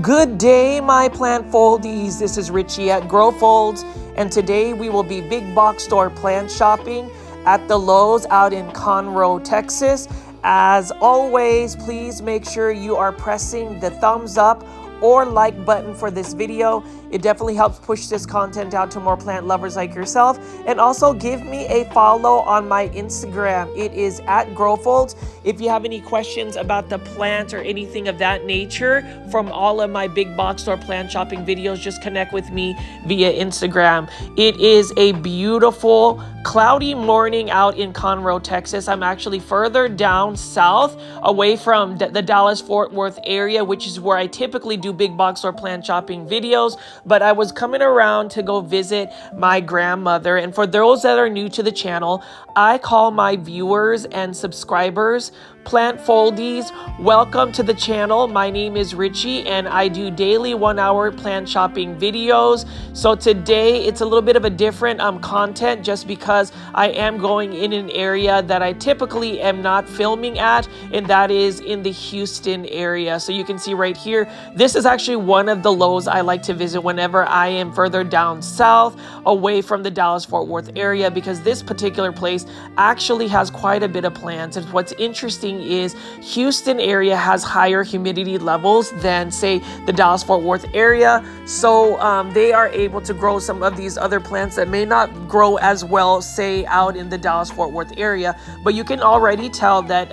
Good day, my plant foldies. This is Richie at Grow Folds, and today we will be big box store plant shopping at the Lowe's out in Conroe, Texas. As always, please make sure you are pressing the thumbs up or like button for this video. It definitely helps push this content out to more plant lovers like yourself. And also give me a follow on my Instagram. It is at GrowFolds. If you have any questions about the plant or anything of that nature from all of my big box store plant shopping videos, just connect with me via Instagram. It is a beautiful cloudy morning out in Conroe, Texas. I'm actually further down south away from the Dallas-Fort Worth area, which is where I typically do big box store plant shopping videos. But I was coming around to go visit my grandmother. And for those that are new to the channel, I call my viewers and subscribers plant foldies. Welcome to the channel. My name is Richie and I do daily 1-hour plant shopping videos. So today it's a little bit of a different content just because I am going in an area that I typically am not filming at, and that is in the Houston area. So you can see right here, this is actually one of the Lowe's I like to visit whenever I am further down south away from the Dallas-Fort Worth area, because this particular place actually has quite a bit of plants. And what's interesting is Houston area has higher humidity levels than, say, the Dallas-Fort Worth area. So they are able to grow some of these other plants that may not grow as well, say, out in the Dallas-Fort Worth area. But you can already tell that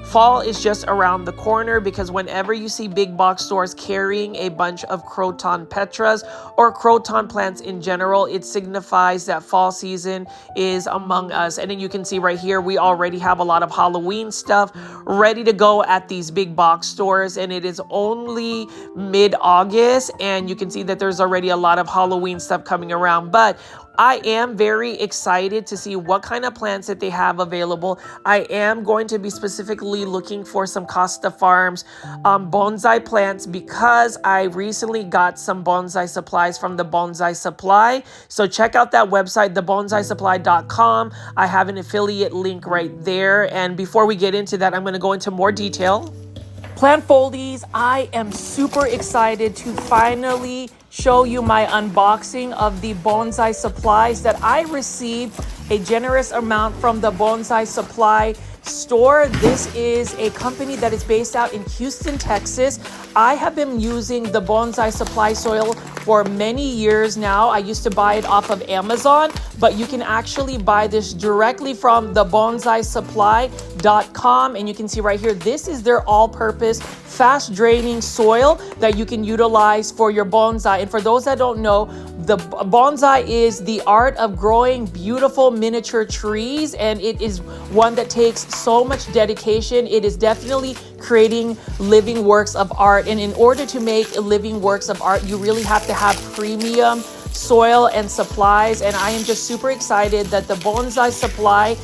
fall is just around the corner, because whenever you see big box stores carrying a bunch of Croton petras or Croton plants in general, it signifies that fall season is among us. And then you can see right here, we already have a lot of Halloween stuff ready to go at these big box stores, and it is only mid-August, and you can see that there's already a lot of Halloween stuff coming around. But I am very excited to see what kind of plants that they have available. I am going to be specifically looking for some Costa Farms bonsai plants, because I recently got some bonsai supplies from the Bonsai Supply. So check out that website, thebonsai-supply.com. I have an affiliate link right there. And before we get into that, I'm going to go into more detail. Plant foldies, I am super excited to finally show you my unboxing of the bonsai supplies that I received a generous amount from the Bonsai Supply store. This is a company that is based out in Houston, Texas. I have been using the Bonsai Supply soil for many years now. I used to buy it off of Amazon, but you can actually buy this directly from the bonsaisupply.com. And you can see right here, this is their all-purpose fast draining soil that you can utilize for your bonsai. And for those that don't know, the bonsai is the art of growing beautiful miniature trees, and it is one that takes so much dedication. It is definitely creating living works of art, and in order to make living works of art, you really have to have premium soil and supplies. And I am just super excited that the Bonsai Supply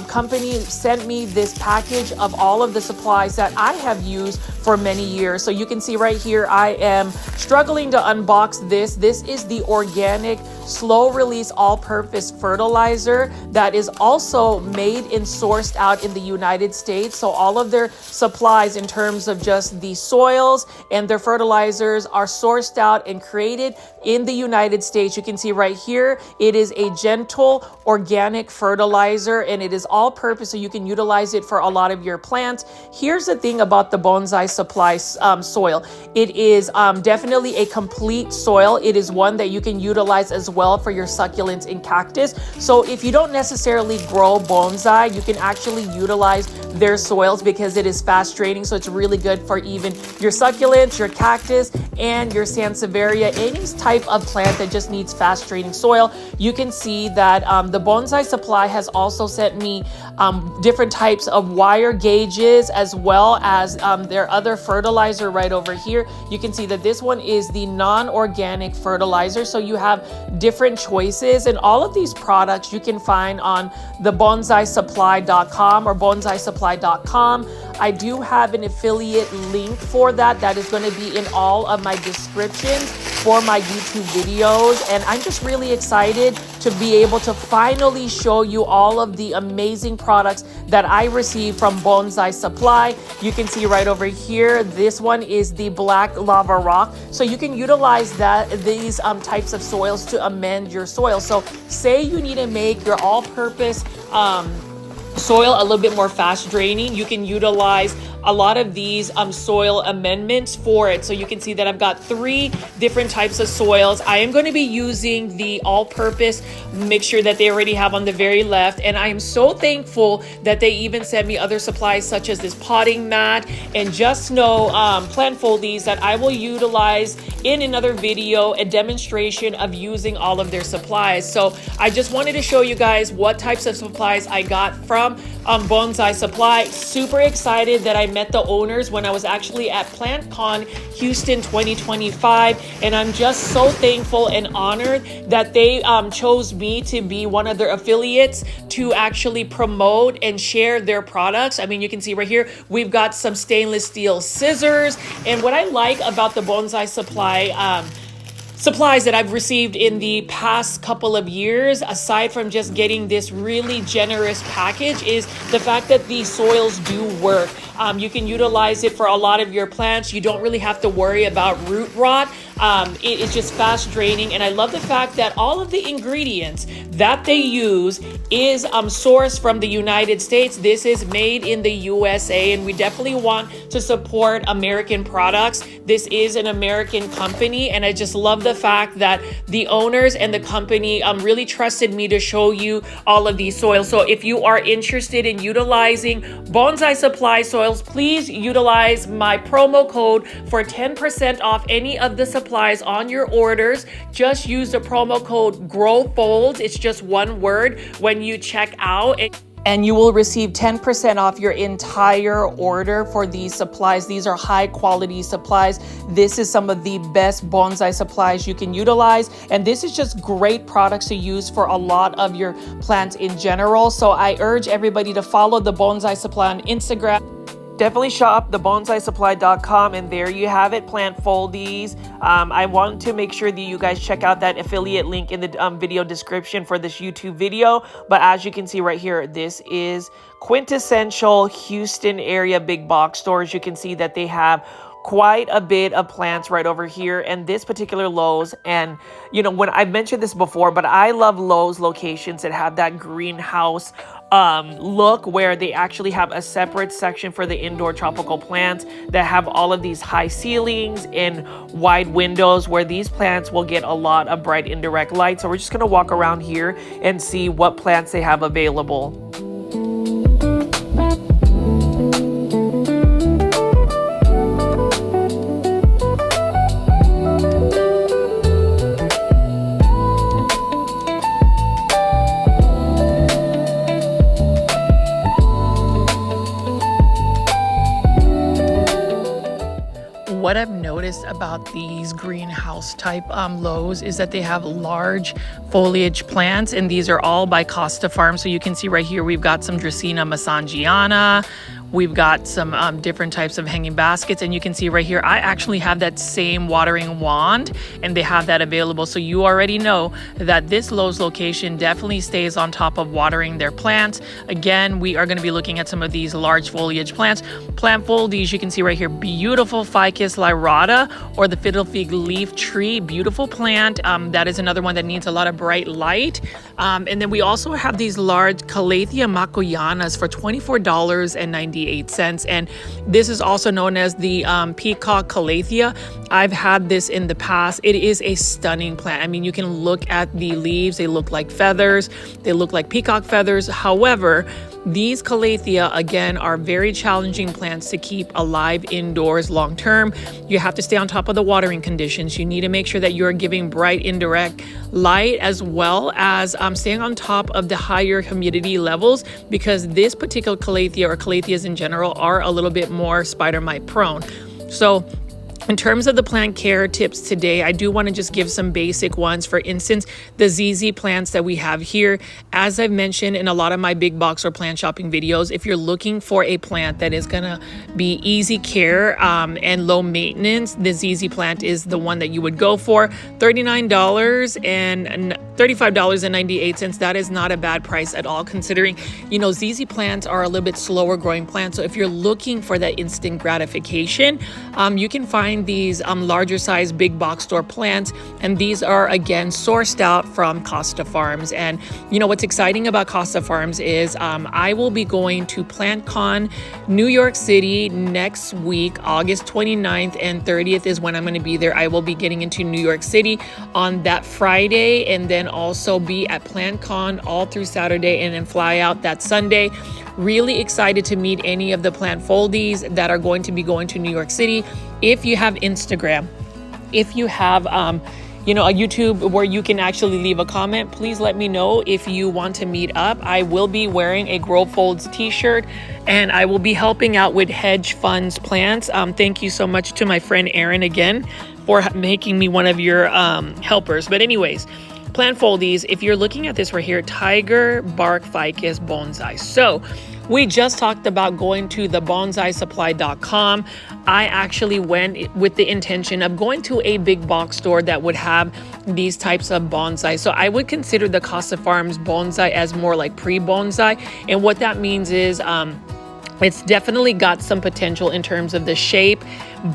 company sent me this package of all of the supplies that I have used for many years. So you can see right here, I am struggling to unbox this. This is the organic slow release all-purpose fertilizer that is also made and sourced out in the United States. So all of their supplies in terms of just the soils and their fertilizers are sourced out and created in the United States. You can see right here, it is a gentle organic fertilizer, and it is all-purpose, so you can utilize it for a lot of your plants. Here's the thing about the Bonsai Supply soil. It is definitely a complete soil. It is one that you can utilize as well for your succulents and cactus. So if you don't necessarily grow bonsai, you can actually utilize their soils because it is fast draining. So it's really good for even your succulents, your cactus, and your sansevieria, any type of plant that just needs fast draining soil. You can see that the Bonsai Supply has also sent me different types of wire gauges, as well as their other fertilizer right over here. You can see that this one is the non-organic fertilizer. So you have different choices, and all of these products you can find on the bonsaisupply.com or bonsaisupply.com. I do have an affiliate link for that. That is going to be in all of my descriptions. for my YouTube videos, and I'm just really excited to be able to finally show you all of the amazing products that I received from Bonsai Supply. You can see right over here, this one is the black lava rock. So you can utilize these types of soils to amend your soil. So say you need to make your all-purpose soil a little bit more fast draining, you can utilize a lot of these soil amendments for it. So you can see that I've got 3 different types of soils. I am going to be using the all-purpose mixture that they already have on the very left, and I am so thankful that they even sent me other supplies such as this potting mat and just know plant foldies that I will utilize in another video, a demonstration of using all of their supplies. So I just wanted to show you guys what types of supplies I got from Bonsai Supply. Super excited that I met the owners when I was actually at PlantCon Houston 2025, and I'm just so thankful and honored that they chose me to be one of their affiliates to actually promote and share their products. I mean, you can see right here, we've got some stainless steel scissors, and what I like about the Bonsai Supply supplies that I've received in the past couple of years, aside from just getting this really generous package, is the fact that these soils do work. You can utilize it for a lot of your plants. You don't really have to worry about root rot. It is just fast draining, and I love the fact that all of the ingredients that they use is sourced from the United States. This is made in the USA, and we definitely want to support American products. This is an American company, and I just love the fact that the owners and the company really trusted me to show you all of these soils. So if you are interested in utilizing Bonsai Supply soils, please utilize my promo code for 10% off any of the supplies on your orders. Just use the promo code GROWFOLDS. It's just one word when you check out. And you will receive 10% off your entire order for these supplies. These are high quality supplies. This is some of the best bonsai supplies you can utilize. And this is just great products to use for a lot of your plants in general. So I urge everybody to follow the Bonsai Supply on Instagram. Definitely shop thebonsai-supply.com, and there you have it, plant foldies. I want to make sure that you guys check out that affiliate link in the video description for this YouTube video. But as you can see right here, this is quintessential Houston area big box stores. You can see that they have quite a bit of plants right over here, and this particular Lowe's, and you know, when I've mentioned this before, but I love Lowe's locations that have that greenhouse look, where they actually have a separate section for the indoor tropical plants that have all of these high ceilings and wide windows where these plants will get a lot of bright indirect light. So we're just going to walk around here and see what plants they have available. What I've noticed about these greenhouse type Lowe's is that they have large foliage plants, and these are all by Costa Farms. So you can see right here, we've got some Dracaena Massangiana. We've got some different types of hanging baskets, and you can see right here, I actually have that same watering wand, and they have that available. So you already know that this Lowe's location definitely stays on top of watering their plants. Again, we are going to be looking at some of these large foliage plants. Plant foldies, you can see right here, beautiful Ficus lyrata, or the fiddle fig leaf tree, beautiful plant. That is another one that needs a lot of bright light. And then we also have these large Calathea macoyanas for $24.98. And this is also known as the peacock Calathea. I've had this in the past. It is a stunning plant. I mean, you can look at the leaves, they look like feathers, they look like peacock feathers. However, these Calathea, again, are very challenging plants to keep alive indoors long term. You have to stay on top of the watering conditions. You need to make sure that you're giving bright indirect light, as well as staying on top of the higher humidity levels, because this particular Calathea, or Calatheas in general, are a little bit more spider mite prone. So In terms of the plant care tips today, I do want to just give some basic ones. For instance, the ZZ plants that we have here, as I've mentioned in a lot of my big box or plant shopping videos, if you're looking for a plant that is going to be easy care and low maintenance, the ZZ plant is the one that you would go for. $39 and $35.98. That is not a bad price at all, considering, you know, ZZ plants are a little bit slower growing plants. So if you're looking for that instant gratification, you can find these larger size big box store plants, and these are again sourced out from Costa Farms. And you know what's exciting about Costa Farms is I will be going to PlantCon New York City next week. August 29th and 30th is when I'm going to be there. I will be getting into New York City on that Friday, and then also be at PlantCon all through Saturday, and then fly out that Sunday. Really excited to meet any of the plant foldies that are going to be going to New York City. If you have Instagram, if you have you know, a YouTube where you can actually leave a comment, please let me know if you want to meet up. I will be wearing a Grow Folds t-shirt, and I will be helping out with hedge funds plants. Thank you so much to my friend Erin again for making me one of your helpers. But anyways, plant foldies, if you're looking at this right here, tiger bark ficus bonsai. So we just talked about going to the bonsaisupply.com. I actually went with the intention of going to a big box store that would have these types of bonsai. So I would consider the Costa Farms bonsai as more like pre-bonsai. And what that means is it's definitely got some potential in terms of the shape,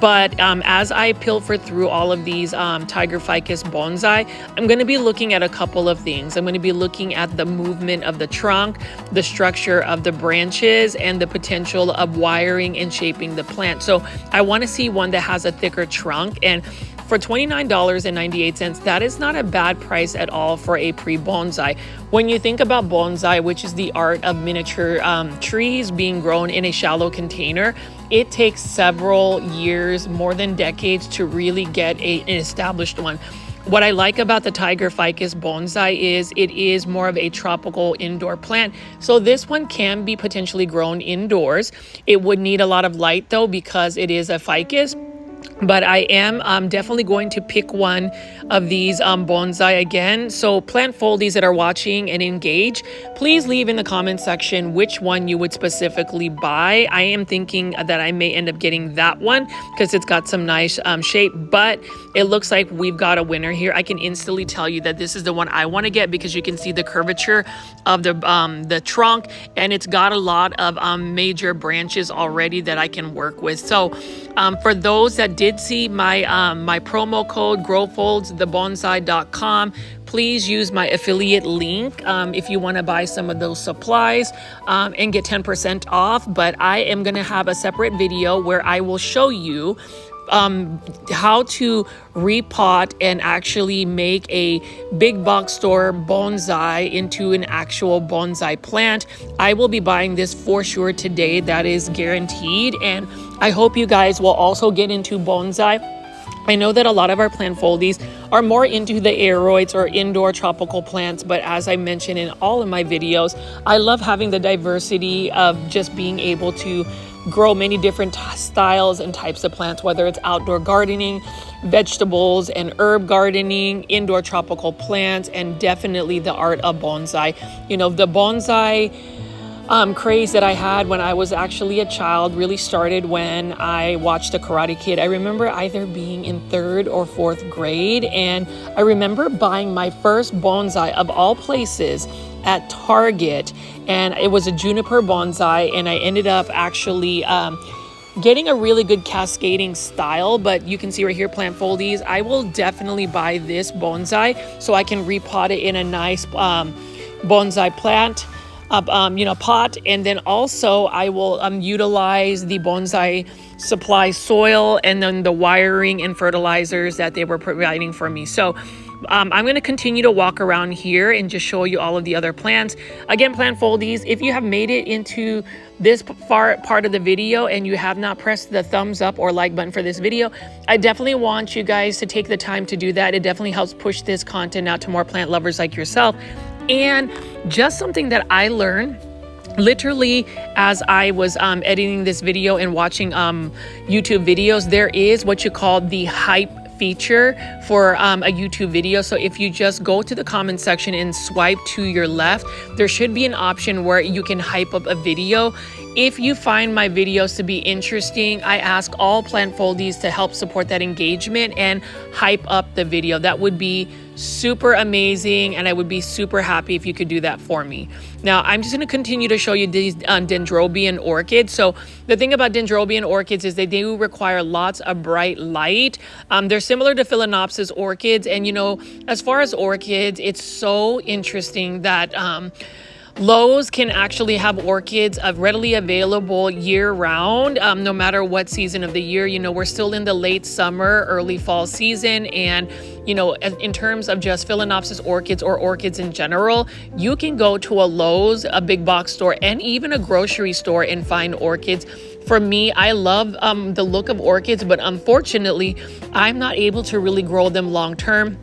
but as I pilfer through all of these tiger ficus bonsai, I'm going to be looking at a couple of things. I'm going to be looking at the movement of the trunk, the structure of the branches, and the potential of wiring and shaping the plant. So I want to see one that has a thicker trunk, and for $29.98, that is not a bad price at all for a pre-bonsai. When you think about bonsai, which is the art of miniature trees being grown in a shallow container, it takes several years, more than decades, to really get an established one. What I like about the tiger ficus bonsai is it is more of a tropical indoor plant. So this one can be potentially grown indoors. It would need a lot of light though, because it is a ficus. But I am definitely going to pick one of these bonsai again. So plant foldies that are watching and engage, please leave in the comment section which one you would specifically buy. I am thinking that I may end up getting that one because it's got some nice shape, but it looks like we've got a winner here. I can instantly tell you that this is the one I want to get because you can see the curvature of the trunk, and it's got a lot of major branches already that I can work with. So for those that did see my my promo code growfolds.thebonsai.com, please use my affiliate link if you want to buy some of those supplies and get 10% off. But I am going to have a separate video where I will show you how to repot and actually make a big box store bonsai into an actual bonsai plant. I will be buying this for sure today. That is guaranteed. And I hope you guys will also get into bonsai. I know that a lot of our plant foldies are more into the aeroids or indoor tropical plants, but as I mentioned in all of my videos, I love having the diversity of just being able to grow many different styles and types of plants, whether it's outdoor gardening, vegetables and herb gardening, indoor tropical plants, and definitely the art of bonsai. You know, the bonsai craze that I had when I was actually a child really started when I watched The Karate Kid. I remember either being in 3rd or 4th grade, and I remember buying my first bonsai of all places at Target, and it was a juniper bonsai, and I ended up actually getting a really good cascading style. But you can see right here, plant foldies, I will definitely buy this bonsai so I can repot it in a nice bonsai plant pot. And then also I will utilize the Bonsai Supply soil and then the wiring and fertilizers that they were providing for me. So I'm going to continue to walk around here and just show you all of the other plants. Again, plant foldies, if you have made it into this part of the video and you have not pressed the thumbs up or like button for this video, I definitely want you guys to take the time to do that. It definitely helps push this content out to more plant lovers like yourself. And just something that I learned literally, as I was editing this video and watching YouTube videos, there is what you call the hype feature for a YouTube video. So if you just go to the comment section and swipe to your left, there should be an option where you can hype up a video. If you find my videos to be interesting, I ask all plant foldies to help support that engagement and hype up the video. That would be super amazing, and I would be super happy if you could do that for me. Now, I'm just going to continue to show you these dendrobium orchids. So the thing about dendrobium orchids is they do require lots of bright light. They're similar to Phalaenopsis orchids, and you know, as far as orchids, it's so interesting that Lowe's can actually have orchids readily available year-round, no matter what season of the year. You know, we're still in the late summer, early fall season, and you know, in terms of just Phalaenopsis orchids or orchids in general, you can go to a Lowe's, a big box store, and even a grocery store and find orchids. For me, I love the look of orchids, but unfortunately, I'm not able to really grow them long-term.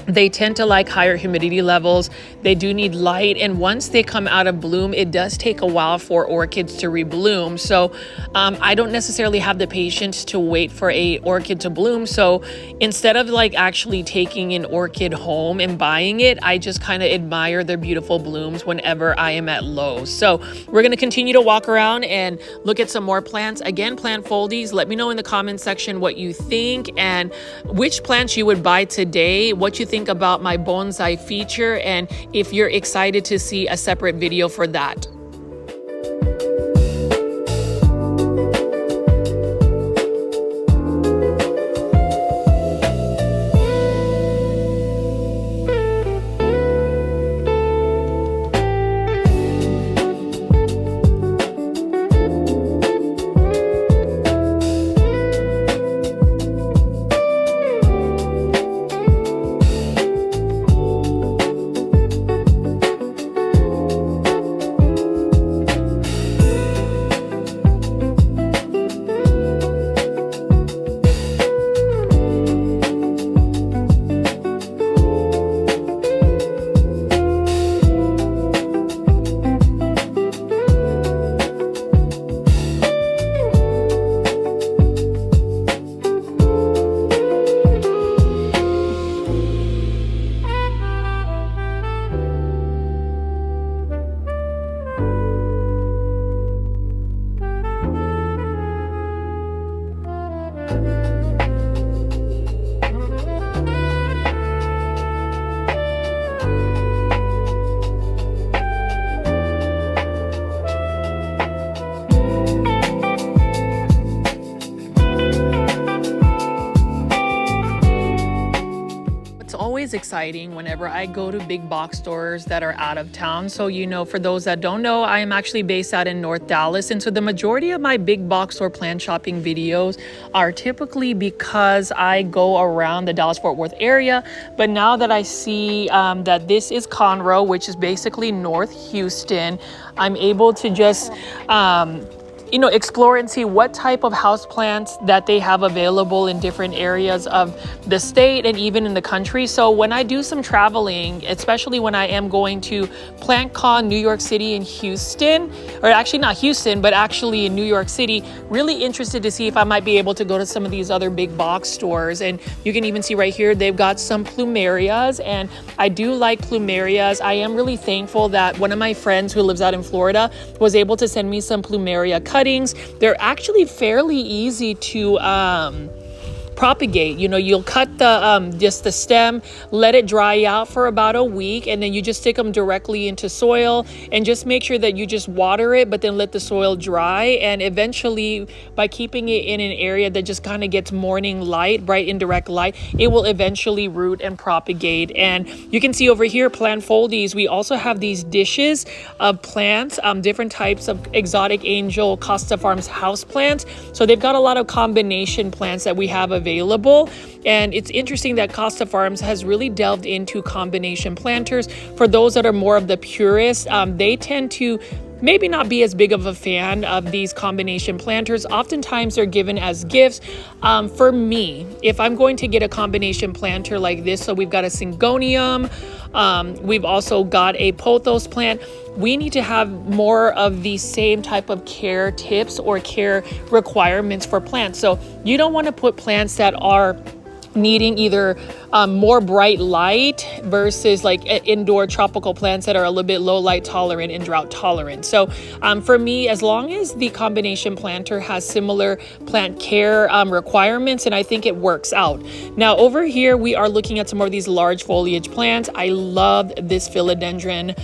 They tend to like higher humidity levels. They do need light, and once they come out of bloom, it does take a while for orchids to rebloom. So I don't necessarily have the patience to wait for a orchid to bloom. So instead of like actually taking an orchid home and buying it, I just kind of admire their beautiful blooms whenever I am at Lowe's. So we're going to continue to walk around and look at some more plants. Again, plant foldies, let me know in the comment section what you think and which plants you would buy today, what you think about my bonsai feature, and if you're excited to see a separate video for that. Exciting whenever I go to big box stores that are out of town. So, you know, for those that don't know, I am actually based out in North Dallas, and so the majority of my big box store plant shopping videos are typically because I go around the Dallas-Fort Worth area. But now that I see that this is Conroe, which is basically North Houston, I'm able to just you know, explore and see what type of houseplants that they have available in different areas of the state and even in the country. So when I do some traveling, especially when I am going to PlantCon New York City and Houston, or actually not Houston, but actually in New York City, really interested to see if I might be able to go to some of these other big box stores. And you can even see right here, they've got some plumerias, and I do like plumerias. I am really thankful that one of my friends who lives out in Florida was able to send me some plumeria cuttings. They're actually fairly easy to propagate. You know, you'll cut the just the stem, let it dry out for about a week, and then you just stick them directly into soil and just make sure that you just water it, but then let the soil dry. And eventually, by keeping it in an area that just kind of gets morning light, bright indirect light, it will eventually root and propagate. And you can see over here, plant foldies, we also have these dishes of plants, different types of exotic angel Costa Farms house plants. So they've got a lot of combination plants that we have available. And it's interesting that Costa Farms has really delved into combination planters. For those that are more of the purists, they tend to maybe not be as big of a fan of these combination planters. Oftentimes they're given as gifts. For me, if I'm going to get a combination planter like this, so we've got a Syngonium, we've also got a Pothos plant, we need to have more of the same type of care tips or care requirements for plants. So you don't want to put plants that are needing either more bright light versus like indoor tropical plants that are a little bit low light tolerant and drought tolerant. So for me, as long as the combination planter has similar plant care requirements, and I think it works out. Now over here, we are looking at some more of these large foliage plants. I love this philodendron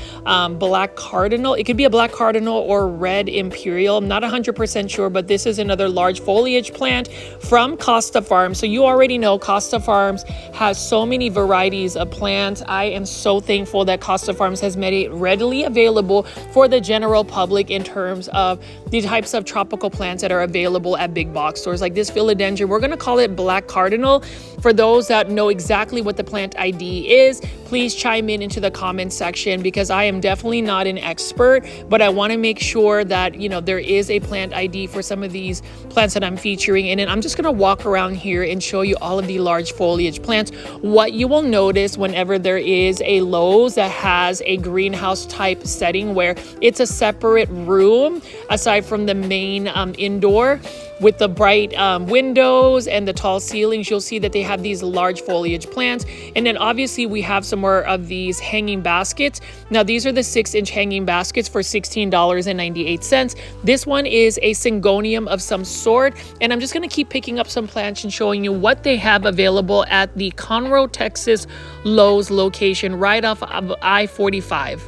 black cardinal. It could be a black cardinal or red imperial. I'm not 100% sure, but this is another large foliage plant from Costa Farms. So you already know Costa Farms has so many varieties of plants. I am so thankful that Costa Farms has made it readily available for the general public in terms of the types of tropical plants that are available at big box stores. Like this philodendron, we're going to call it black cardinal. For those that know exactly what the plant ID is, please chime in into the comments section, because I am definitely not an expert, but I want to make sure that, you know, there is a plant ID for some of these plants that I'm featuring. And then I'm just going to walk around here and show you all of the large foliage plants. What you will notice whenever there is a Lowe's that has a greenhouse type setting where it's a separate room aside from the main indoor with the bright windows and the tall ceilings, you'll see that they have these large foliage plants. And then obviously we have some more of these hanging baskets. Now these are the 6-inch hanging baskets for $16.98. This one is a Syngonium of some sort. And I'm just gonna keep picking up some plants and showing you what they have available at the Conroe, Texas Lowe's location right off of I-45.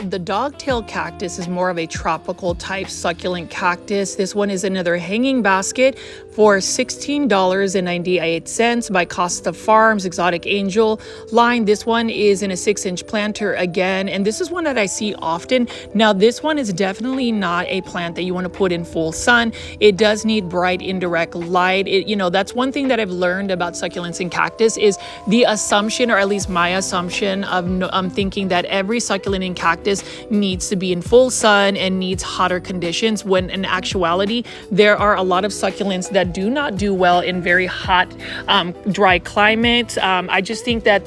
The dogtail cactus is more of a tropical type succulent cactus. This one is another hanging basket for $16.98 by Costa Farms Exotic Angel line. This one is in a 6-inch planter again, and this is one that I see often. Now this one is definitely not a plant that you want to put in full sun. It does need bright indirect light. You know, that's one thing that I've learned about succulents and cactus is the assumption, or at least my assumption of thinking that every succulent and cactus needs to be in full sun and needs hotter conditions, when in actuality there are a lot of succulents that do not do well in very hot dry climates. I just think that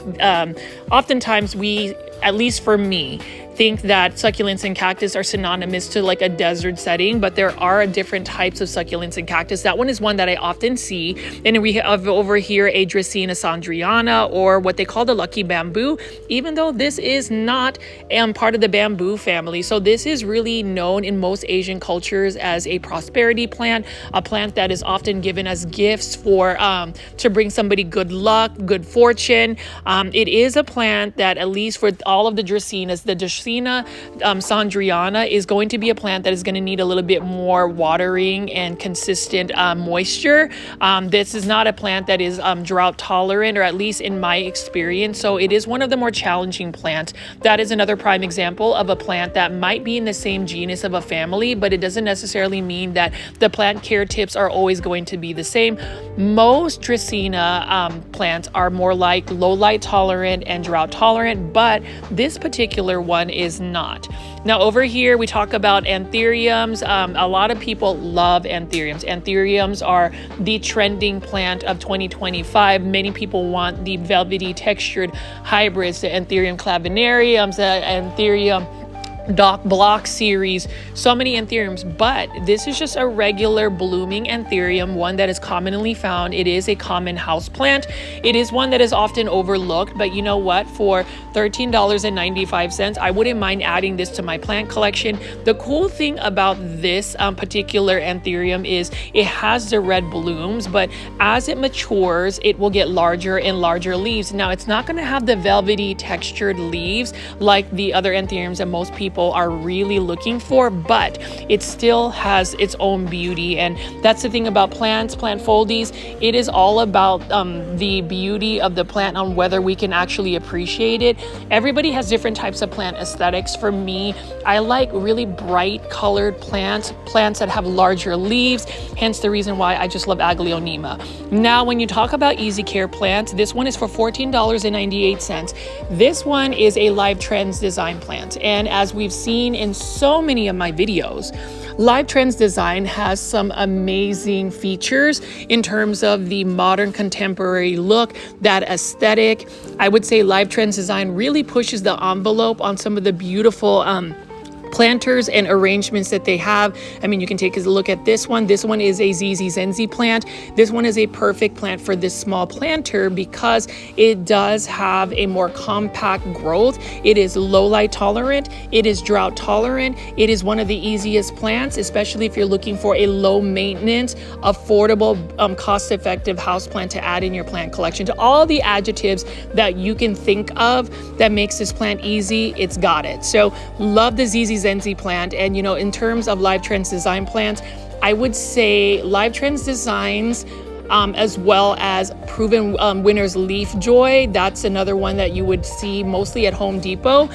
oftentimes we, at least for me, think that succulents and cactus are synonymous to like a desert setting, but there are different types of succulents and cactus. That one is one that I often see. And we have over here a Dracaena sandriana, or what they call the lucky bamboo, even though this is not part of the bamboo family. So this is really known in most Asian cultures as a prosperity plant, a plant that is often given as gifts for to bring somebody good luck, good fortune. It is a plant that, at least for all of the Dracaenas, the Dracaena sandriana is going to be a plant that is going to need a little bit more watering and consistent moisture. This is not a plant that is drought tolerant, or at least in my experience. So it is one of the more challenging plants. That is another prime example of a plant that might be in the same genus of a family, but it doesn't necessarily mean that the plant care tips are always going to be the same. Most Dracaena plants are more like low light tolerant and drought tolerant, but this particular one is not. Now over here we talk about Anthuriums. A lot of people love Anthuriums. Anthuriums are the trending plant of 2025. Many people want the velvety textured hybrids, the Anthurium clavinariums, the Anthurium Dock Block series, so many Anthuriums, but this is just a regular blooming Anthurium, one that is commonly found. It is a common house plant. It is one that is often overlooked, but you know what? For $13.95, I wouldn't mind adding this to my plant collection. The cool thing about this particular Anthurium is it has the red blooms, but as it matures, it will get larger and larger leaves. Now, it's not going to have the velvety textured leaves like the other Anthuriums that most people people are really looking for, but it still has its own beauty. And that's the thing about plants, plant foldies. It is all about the beauty of the plant, on whether we can actually appreciate it. Everybody has different types of plant aesthetics. For me, I like really bright colored plants that have larger leaves, hence the reason why I just love Aglaonema. Now, when you talk about easy care plants, this one is for $14.98. This one is a Live Trends design plant. And as we've seen in so many of my videos, Live Trends design has some amazing features in terms of the modern contemporary look, that aesthetic. I would say Live Trends design really pushes the envelope on some of the beautiful planters and arrangements that they have. I mean, you can take a look at this one. This one is a ZZ Zenzi plant. This one is a perfect plant for this small planter because it does have a more compact growth. It is low light tolerant. It is drought tolerant. It is one of the easiest plants, especially if you're looking for a low maintenance, affordable, cost-effective house plant to add in your plant collection. To all the adjectives that you can think of that makes this plant easy, it's got it. So love the ZZ Zenzi plant. And you know, in terms of Live Trends design plants, I would say Live Trends designs, as well as Proven Winners Leaf Joy. That's another one that you would see mostly at Home Depot.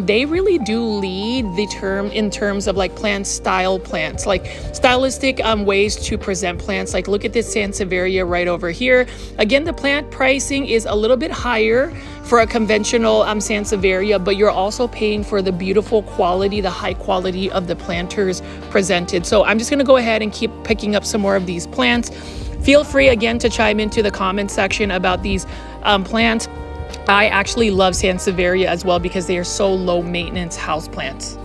They really do lead the term in terms of like plant style plants, like stylistic ways to present plants. Like look at this Sansevieria right over here. Again, the plant pricing is a little bit higher for a conventional Sansevieria, but you're also paying for the beautiful quality, the high quality of the planters presented. So I'm just gonna go ahead and keep picking up some more of these plants. Feel free again to chime into the comment section about these plants. I actually love Sansevieria as well because they are so low maintenance house plants.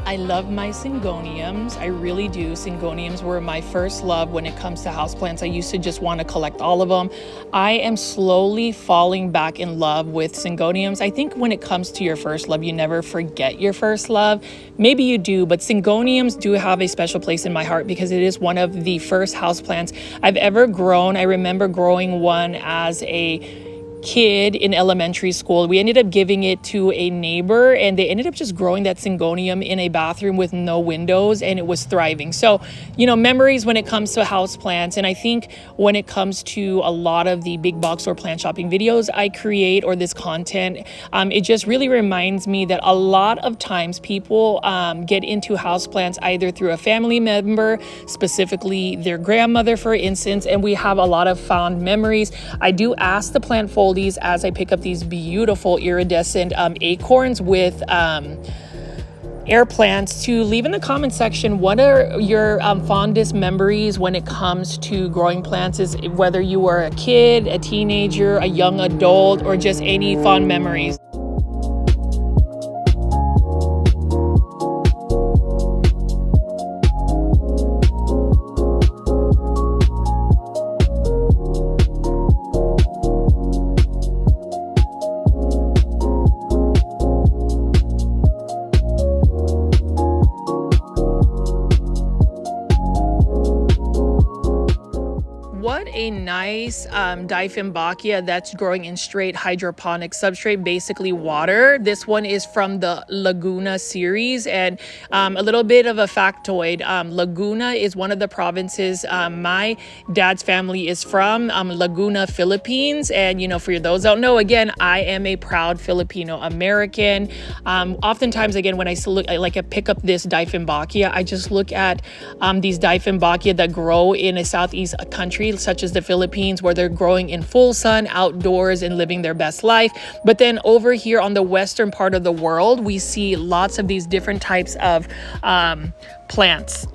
I love my Syngoniums. I really do. Syngoniums were my first love when it comes to houseplants. I used to just want to collect all of them. I am slowly falling back in love with Syngoniums. I think when it comes to your first love, you never forget your first love. Maybe you do, but Syngoniums do have a special place in my heart because it is one of the first houseplants I've ever grown. I remember growing one as a kid in elementary school. We ended up giving it to a neighbor and they ended up just growing that Syngonium in a bathroom with no windows, and it was thriving. So, you know, memories when it comes to houseplants. And I think when it comes to a lot of the big box or plant shopping videos I create or this content, it just really reminds me that a lot of times people get into houseplants either through a family member, specifically their grandmother, for instance, and we have a lot of fond memories. I do ask the plant foldies as I pick up these beautiful iridescent acorns with air plants to leave in the comment section what are your fondest memories when it comes to growing plants, is whether you were a kid, a teenager, a young adult, or just any fond memories. What a nice Dieffenbachia that's growing in straight hydroponic substrate, basically water. This one is from the Laguna series, and a little bit of a factoid. Laguna is one of the provinces my dad's family is from, Laguna, Philippines. And, you know, for those that don't know, again, I am a proud Filipino American. Oftentimes, again, when I pick up this Dieffenbachia, I just look at these Dieffenbachia that grow in a southeast country such as the Philippines, where they're growing in full sun outdoors and living their best life. But then over here on the western part of the world, we see lots of these different types of plants.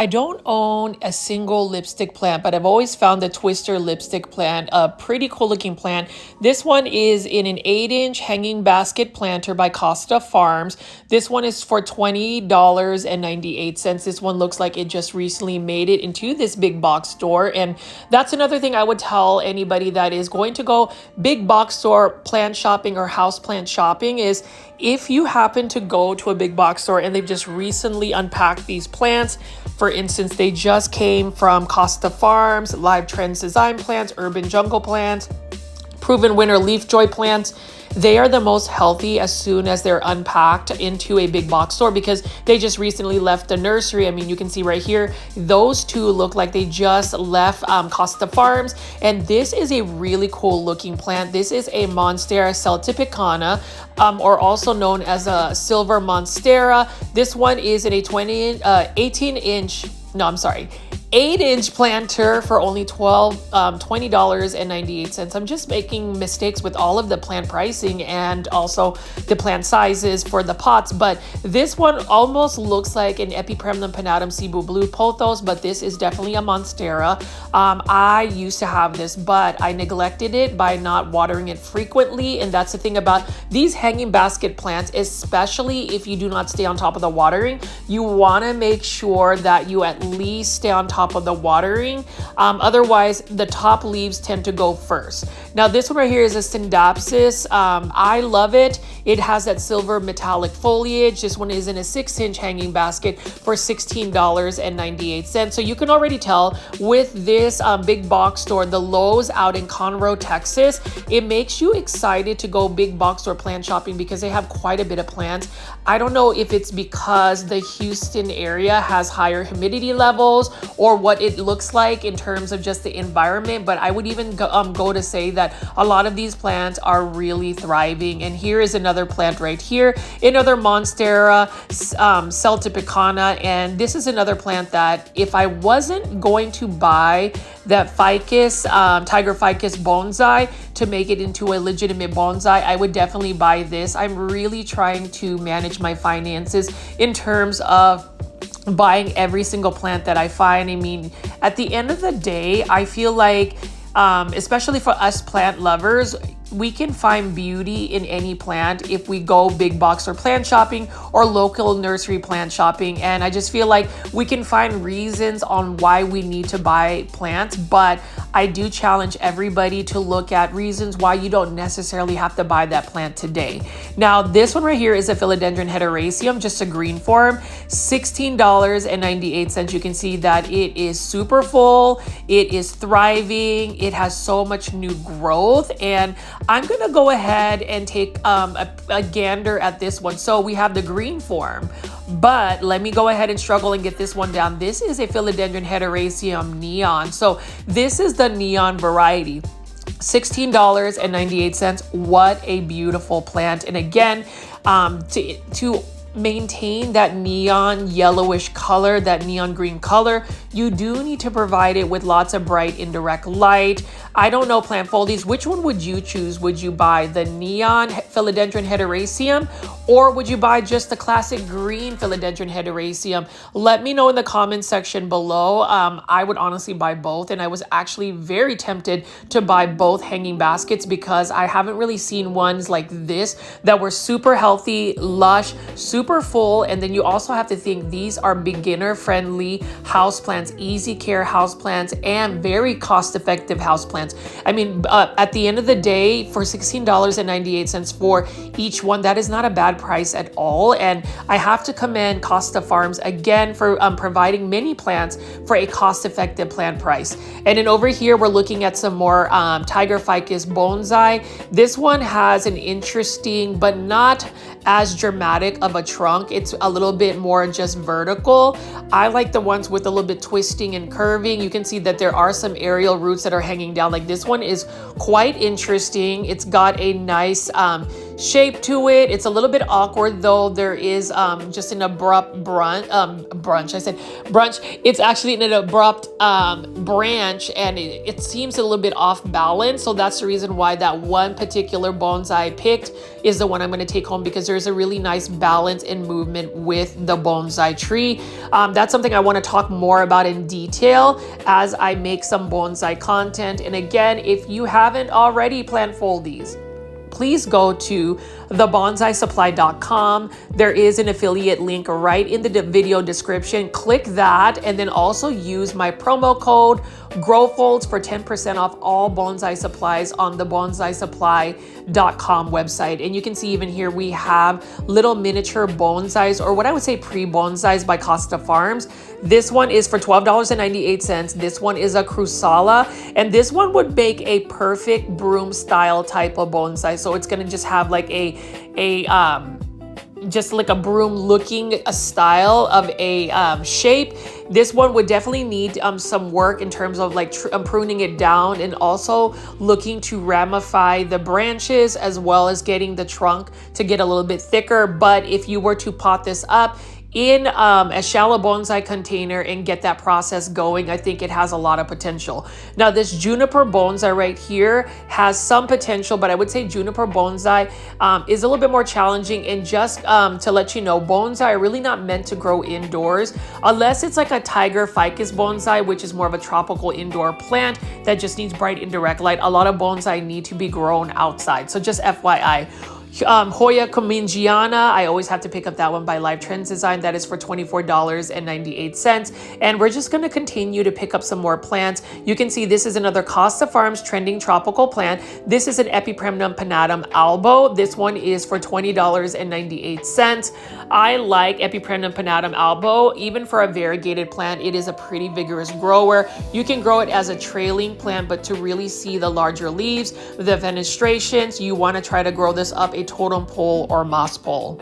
I don't own a single lipstick plant, but I've always found the twister lipstick plant a pretty cool looking plant. This one is in an 8-inch hanging basket planter by Costa Farms. This one is for $20.98. This one looks like it just recently made it into this big box store. And that's another thing I would tell anybody that is going to go big box store plant shopping or house plant shopping is, if you happen to go to a big box store and they've just recently unpacked these plants, for instance, they just came from Costa Farms, Live Trends Design plants, Urban Jungle plants, Proven Winner Leaf Joy plants, they are the most healthy as soon as they're unpacked into a big box store because they just recently left the nursery. I mean, you can see right here, those two look like they just left Costa Farms. And this is a really cool looking plant. This is a Monstera celtipicana, or also known as a silver monstera. This one is in a 8-inch planter for only $20.98. I'm just making mistakes with all of the plant pricing and also the plant sizes for the pots, but this one almost looks like an Epipremnum pinnatum Cebu Blue Pothos, but this is definitely a Monstera. I used to have this, but I neglected it by not watering it frequently, and that's the thing about these hanging basket plants, especially if you do not stay on top of the watering. You want to make sure that you at least stay on top of the watering. Otherwise, the top leaves tend to go first. Now, this one right here is a Syngoniums. I love it. It has that silver metallic foliage. This one is in a 6-inch hanging basket for $16.98. So you can already tell with this big box store, the Lowe's out in Conroe, Texas, it makes you excited to go big box store plant shopping because they have quite a bit of plants. I don't know if it's because the Houston area has higher humidity levels or what it looks like in terms of just the environment, but I would even go to say that a lot of these plants are really thriving. And here is another plant right here, another Monstera celtipicana, and this is another plant that if I wasn't going to buy that ficus, tiger ficus bonsai to make it into a legitimate bonsai, I would definitely buy this. I'm really trying to manage my finances in terms of buying every single plant that I find. I mean, at the end of the day, I feel like, especially for us plant lovers, we can find beauty in any plant if we go big box or plant shopping or local nursery plant shopping. And I just feel like we can find reasons on why we need to buy plants, but I do challenge everybody to look at reasons why you don't necessarily have to buy that plant today. Now, this one right here is a Philodendron heteroraceum, just a green form, $16.98. You can see that it is super full, it is thriving, it has so much new growth, and I'm gonna go ahead and take a gander at this one. So we have the green form, but let me go ahead and struggle and get this one down. This is a Philodendron heteroraceum neon. So this is the neon variety. $16.98. What a beautiful plant. And again, to maintain that neon yellowish color, that neon green color, you do need to provide it with lots of bright indirect light. I don't know, plant foldies, which one would you choose? Would you buy the neon Philodendron heteroraceum, or would you buy just the classic green Philodendron heteroraceum? Let me know in the comment section below. I would honestly buy both, and I was actually very tempted to buy both hanging baskets because I haven't really seen ones like this that were super healthy, lush, super full. And then you also have to think these are beginner friendly houseplants, easy care houseplants, and very cost effective houseplants. I mean, at the end of the day, for $16.98 for each one, that is not a bad price at all. And I have to commend Costa Farms again for providing many plants for a cost-effective plant price. And then over here, we're looking at some more tiger ficus bonsai. This one has an interesting but not as dramatic of a trunk. It's a little bit more just vertical. I like the ones with a little bit twisting and curving. You can see that there are some aerial roots that are hanging down. Like this one is quite interesting. It's got a nice shape to it. It's a little bit awkward though. There is just an abrupt brunch. It's actually an abrupt branch, and it seems a little bit off balance. So that's the reason why that one particular bonsai I picked is the one I'm going to take home, because there's a really nice balance and movement with the bonsai tree. That's something I want to talk more about in detail as I make some bonsai content. And again, if you haven't already plant fold these, please go to thebonsai.supply.com. There is an affiliate link right in the video description. Click that, and then also use my promo code GROWFOLDS for 10% off all bonsai supplies on the bonsai.supply.com website. And you can see even here we have little miniature bonsais, or what I would say pre-bonsais by Costa Farms. This one is for $12.98. This one is a Crusala, and this one would make a perfect broom style type of bonsai. So it's gonna just have like just like a broom looking style of a shape. This one would definitely need some work in terms of like pruning it down, and also looking to ramify the branches as well as getting the trunk to get a little bit thicker. But if you were to pot this up in a shallow bonsai container and get that process going, I think it has a lot of potential. Now this juniper bonsai right here has some potential, but I would say juniper bonsai is a little bit more challenging. And just to let you know, bonsai are really not meant to grow indoors unless it's like a tiger ficus bonsai, which is more of a tropical indoor plant that just needs bright indirect light. A lot of bonsai need to be grown outside, so just FYI. Hoya Comingiana, I always have to pick up that one by Live Trends Design. That is for $24.98. And we're just going to continue to pick up some more plants. You can see this is another Costa Farms trending tropical plant. This is an Epipremnum pinnatum albo. This one is for $20.98. I like Epipremnum pinnatum albo. Even for a variegated plant, it is a pretty vigorous grower. You can grow it as a trailing plant, but to really see the larger leaves, the fenestrations, you want to try to grow this up a totem pole or moss pole.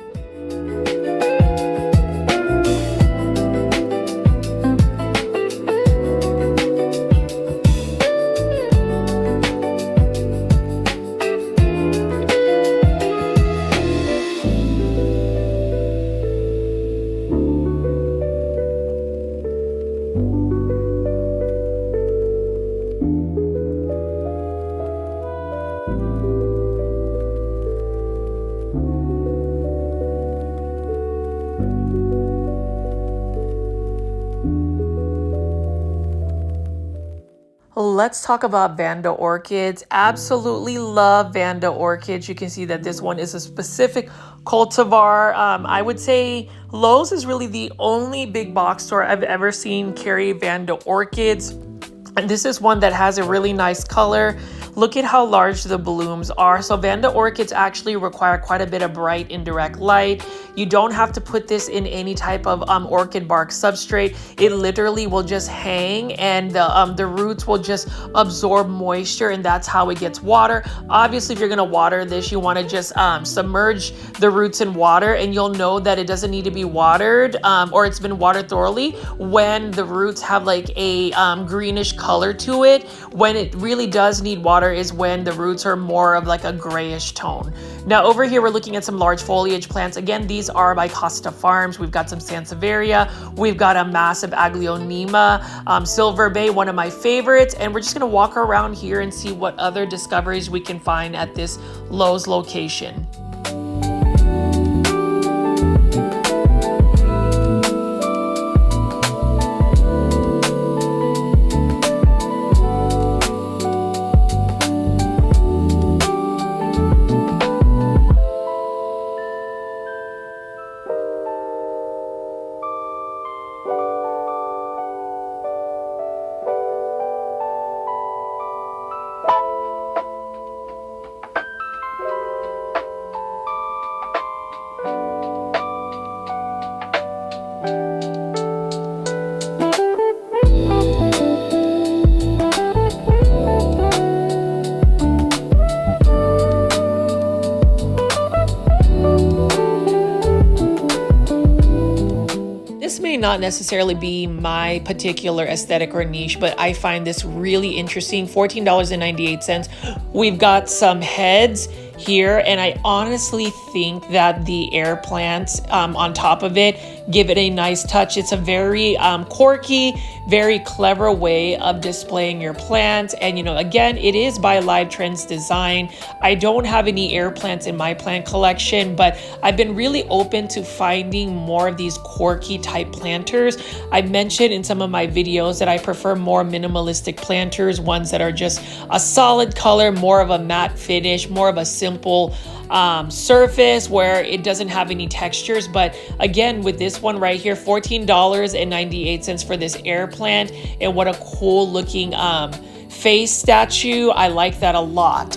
Let's talk about Vanda orchids. Absolutely love Vanda orchids. You can see that this one is a specific cultivar. I would say Lowe's is really the only big box store I've ever seen carry Vanda orchids. And this is one that has a really nice color. Look at how large the blooms are. So Vanda orchids actually require quite a bit of bright indirect light. You don't have to put this in any type of orchid bark substrate. It literally will just hang, and the roots will just absorb moisture, and that's how it gets water. Obviously, if you're gonna water this, you wanna just submerge the roots in water, and you'll know that it doesn't need to be watered or it's been watered thoroughly when the roots have like a greenish color to it. When it really does need water is when the roots are more of like a grayish tone. Now over here, we're looking at some large foliage plants. Again, these are by Costa Farms. We've got some Sansevieria. We've got a massive Aglaonema, Silver Bay, one of my favorites. And we're just gonna walk around here and see what other discoveries we can find at this Lowe's location. Not necessarily be my particular aesthetic or niche, but I find this really interesting. $14.98. We've got some heads here, and I honestly think that the air plants on top of it give it a nice touch. It's a very quirky, very clever way of displaying your plants. And you know, again, it is by Live Trends Design. I don't have any air plants in my plant collection, but I've been really open to finding more of these quirky type planters. I mentioned in some of my videos that I prefer more minimalistic planters, ones that are just a solid color, more of a matte finish, more of a simple surface where it doesn't have any textures. But again, with this one right here, $14.98 for this air plant, and what a cool looking face statue. I like that a lot.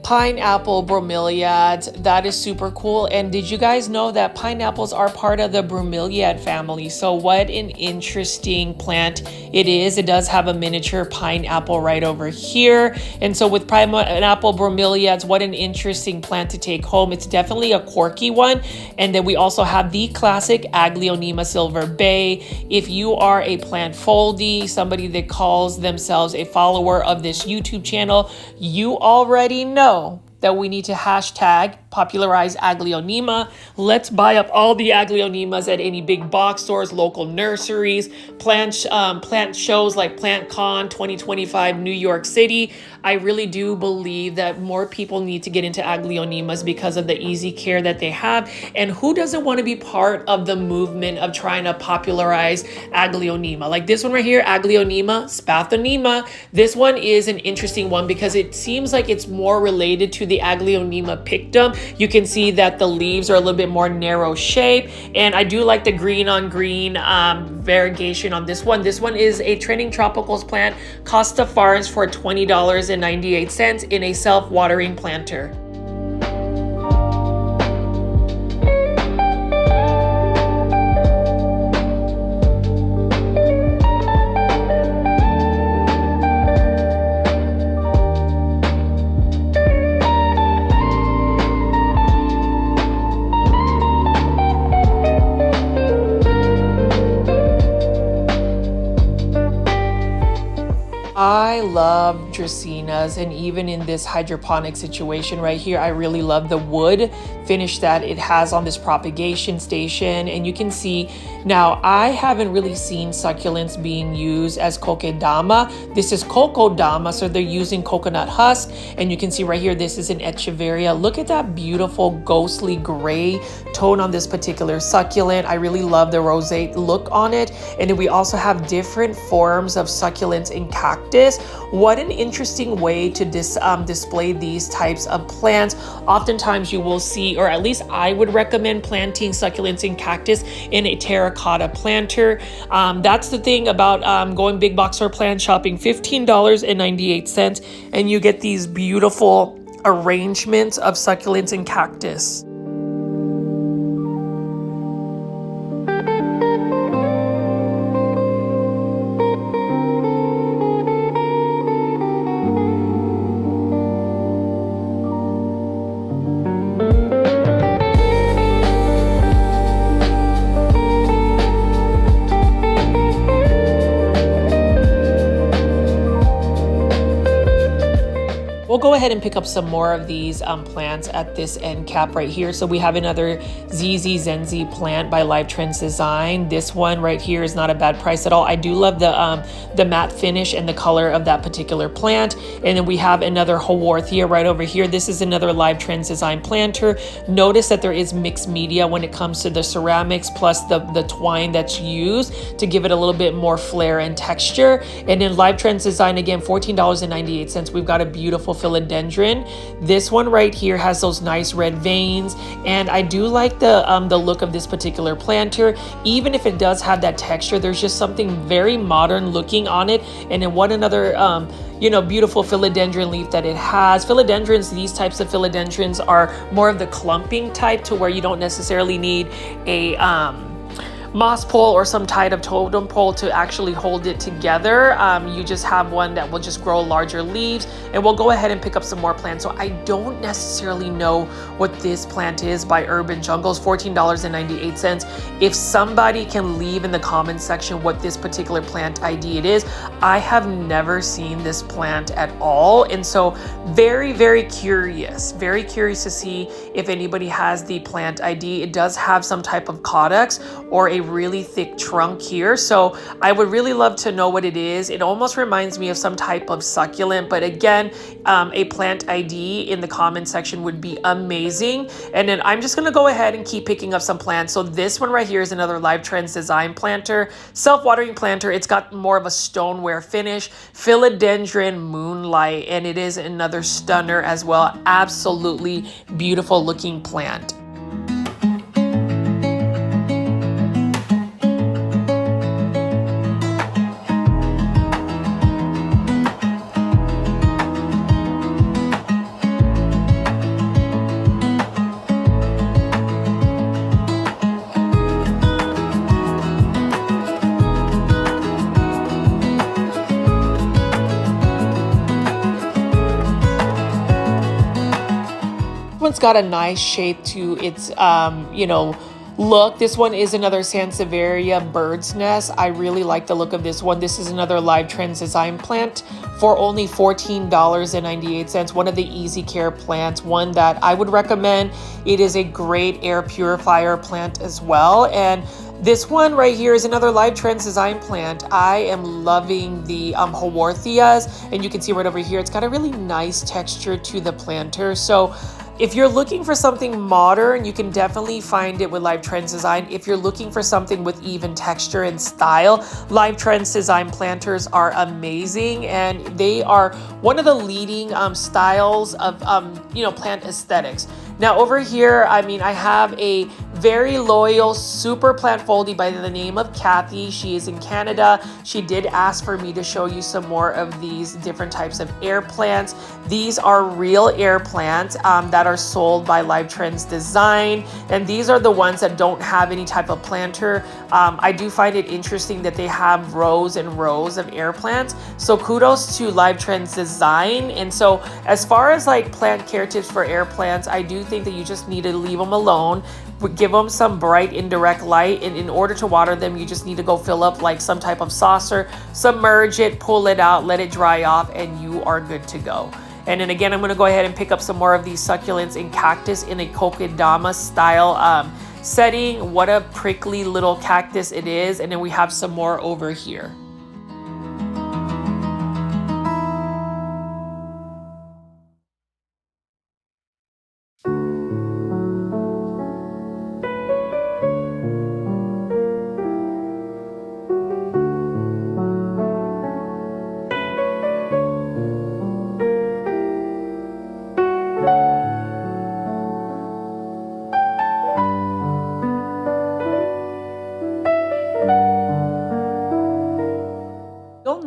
Pineapple bromeliads, that is super cool. And did you guys know that pineapples are part of the bromeliad family? So what an interesting plant it is. It does have a miniature pineapple right over here. And so with pineapple bromeliads, what an interesting plant to take home. It's definitely a quirky one. And then we also have the classic Aglaonema Silver Bay. If you are a plant foldie, somebody that calls themselves a follower of this YouTube channel, you already know that we need to hashtag popularize Aglaonema. Let's buy up all the Aglaonemas at any big box stores, local nurseries, plant shows like PlantCon 2025 New York City. I really do believe that more people need to get into Aglaonemas because of the easy care that they have. And who doesn't want to be part of the movement of trying to popularize Aglaonema? Like this one right here, Aglaonema spathonema. This one is an interesting one because it seems like it's more related to the Aglaonema pictum. You can see that the leaves are a little bit more narrow shape, and I do like the green on green variegation on this one. This one is a trending tropicals plant, Costa Farms, for $20.98 in a self-watering planter. I love Dracaenas, and even in this hydroponic situation right here, I really love the wood finish that it has on this propagation station. And you can see now, I haven't really seen succulents being used as Kokodama. This is Kokodama, so they're using coconut husk. And you can see right here, this is an Echeveria. Look at that beautiful ghostly gray tone on this particular succulent. I really love the roseate look on it. And then we also have different forms of succulents in cactus. What an interesting way to display these types of plants. Oftentimes you will see, or at least I would recommend planting succulents in cactus in a terracotta planter. That's the thing about going big box or plant shopping, $15.98, and you get these beautiful arrangements of succulents and cactus. We'll go ahead and pick up some more of these plants at this end cap right here. So we have another ZZ Zenzi plant by Live Trends Design. This one right here is not a bad price at all. I do love the matte finish and the color of that particular plant. And then we have another Haworthia right over here. This is another Live Trends Design planter. Notice that there is mixed media when it comes to the ceramics plus the twine that's used to give it a little bit more flair and texture. And then Live Trends Design, again, $14.98. We've got a beautiful philodendron. This one right here has those nice red veins, and I do like the look of this particular planter. Even if it does have that texture, there's just something very modern looking on it. And then what another beautiful philodendron leaf that it has. Philodendrons, these types of philodendrons are more of the clumping type, to where you don't necessarily need moss pole or some type of totem pole to actually hold it together. You just have one that will just grow larger leaves, and we'll go ahead and pick up some more plants. So I don't necessarily know what this plant is by Urban Jungles, $14.98. If somebody can leave in the comments section what this particular plant ID it is, I have never seen this plant at all. And so very, very curious to see if anybody has the plant ID. It does have some type of caudex or a really thick trunk here. So I would really love to know what it is. It almost reminds me of some type of succulent, but again, a plant ID in the comment section would be amazing. And then I'm just gonna go ahead and keep picking up some plants. So this one right here is another Live Trends design planter, self-watering planter. It's got more of a stoneware finish, philodendron moonlight, and it is another stunner as well. Absolutely beautiful looking plant. One's got a nice shape to its look. This one is another Sansevieria bird's nest. I really like the look of this one. This is another Live Trends design plant for only $14.98. One of the easy care plants, one that I would recommend. It is a great air purifier plant as well. And this one right here is another Live Trends design plant. I am loving the Haworthias, and you can see right over here, it's got a really nice texture to the planter. So if you're looking for something modern, you can definitely find it with Live Trends Design. If you're looking for something with even texture and style, Live Trends Design planters are amazing, and they are one of the leading styles of plant aesthetics. Now over here, I have a very loyal super plant foldie by the name of Kathy. She is in Canada. She did ask for me to show you some more of these different types of air plants. These are real air plants that are sold by Live Trends Design, and these are the ones that don't have any type of planter. I do find it interesting that they have rows and rows of air plants. So kudos to Live Trends Design. And so as far as like plant care tips for air plants, I do think that you just need to leave them alone. Give them some bright indirect light, and in order to water them, you just need to go fill up like some type of saucer, submerge it, pull it out, let it dry off, and you are good to go. And then again, I'm going to go ahead and pick up some more of these succulents and cactus in a Kokodama style setting. What a prickly little cactus it is. And then we have some more over here.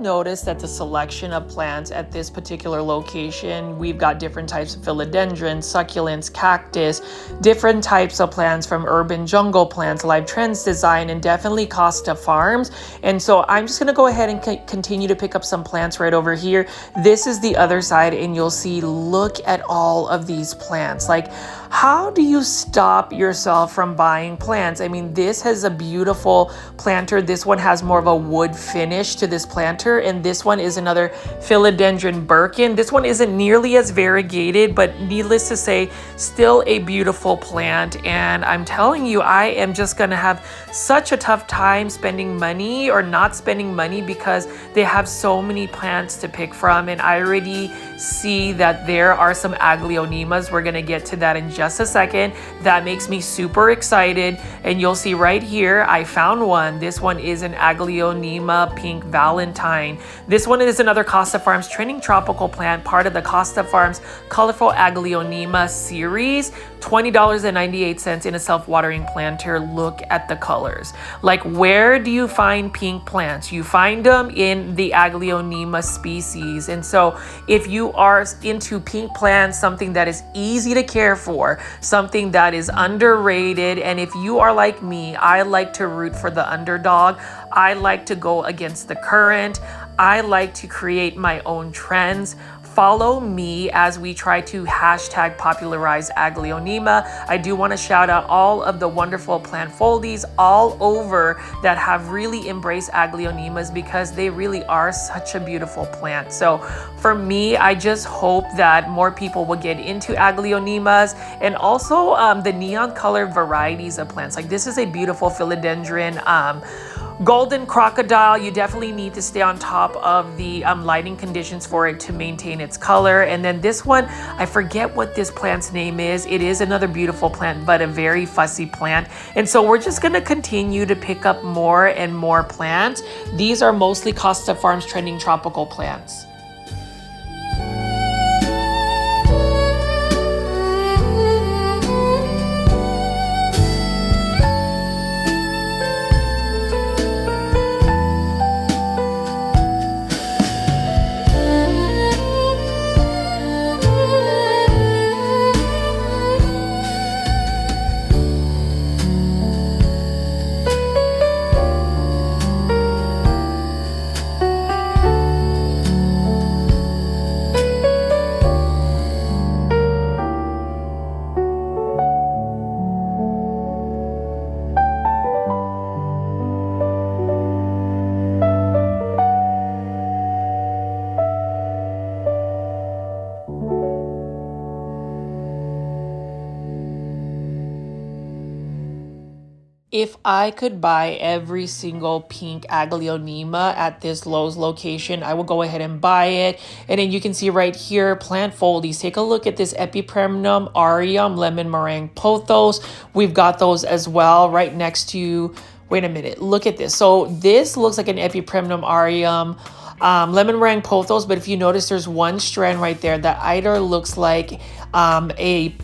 Notice that the selection of plants at this particular location, we've got different types of philodendrons, succulents, cactus, different types of plants from Urban Jungle Plants, Live Trends Design, and definitely Costa Farms. And so I'm just going to go ahead and continue to pick up some plants right over here. This is the other side, and you'll see, look at all of these plants. Like, how do you stop yourself from buying plants? I mean, this has a beautiful planter. This one has more of a wood finish to this planter, and this one is another philodendron Birkin. This one isn't nearly as variegated, but needless to say, still a beautiful plant. And I'm telling you, I am just gonna have such a tough time spending money or not spending money because they have so many plants to pick from. And I already see that there are some Aglaonemas. We're gonna get to that in just a second. That makes me super excited. And you'll see right here, I found one. This one is an Aglaonema Pink Valentine. This one is another Costa Farms trending tropical plant, part of the Costa Farms Colorful Aglaonema series. $20.98 in a self-watering planter. Look at the colors. Like, where do you find pink plants? You find them in the Aglaonema species. And so if you are into pink plants, something that is easy to care for, for, something that is underrated. And if you are like me, I like to root for the underdog. I like to go against the current. I like to create my own trends. Follow me as we try to hashtag popularize Aglaonema. I do want to shout out all of the wonderful plant foldies all over that have really embraced Aglaonemas, because they really are such a beautiful plant. So for me, I just hope that more people will get into Aglaonemas, and also the neon colored varieties of plants. Like this is a beautiful philodendron. Golden crocodile, you definitely need to stay on top of the lighting conditions for it to maintain its color. And then this one, I forget what this plant's name is. It is another beautiful plant, but a very fussy plant. And so we're just gonna continue to pick up more and more plants. These are mostly Costa Farms trending tropical plants. If I could buy every single pink Aglaonema at this Lowe's location, I would go ahead and buy it. And then you can see right here, plant foldies. Take a look at this Epipremnum Aureum Lemon Meringue Pothos. We've got those as well right next to, wait a minute, look at this. So this looks like an Epipremnum Aureum Lemon Meringue Pothos, but if you notice, there's one strand right there that either looks like a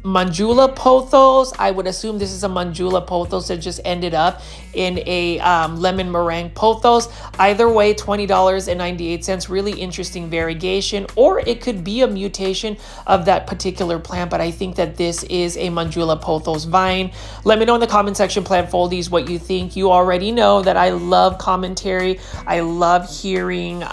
Manjula Pothos. I would assume this is a Manjula Pothos that just ended up in a lemon meringue Pothos. Either way, $20.98. Really interesting variegation, or it could be a mutation of that particular plant, but I think that this is a Manjula Pothos vine. Let me know in the comment section, plant foldies, what you think. You already know that I love commentary. I love hearing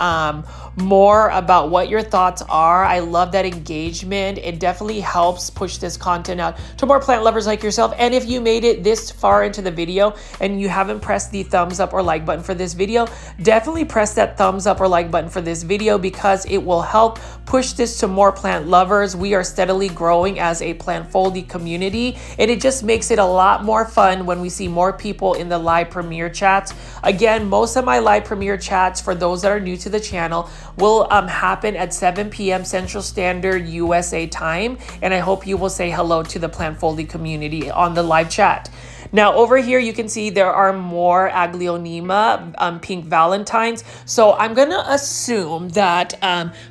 more about what your thoughts are. I love that engagement. It definitely helps push this content out to more plant lovers like yourself. And if you made it this far into the video and you haven't pressed the thumbs up or like button for this video, definitely press that thumbs up or like button for this video, because it will help push this to more plant lovers. We are steadily growing as a plant foldy community, and it just makes it a lot more fun when we see more people in the live premiere chats. Again, most of my live premiere chats, for those that are new to the channel, will happen at 7 p.m. Central Standard USA time, and I hope you will say hello to the plant foldy community on the live chat. Now over here, you can see there are more Aglaonema pink valentines. So I'm gonna assume that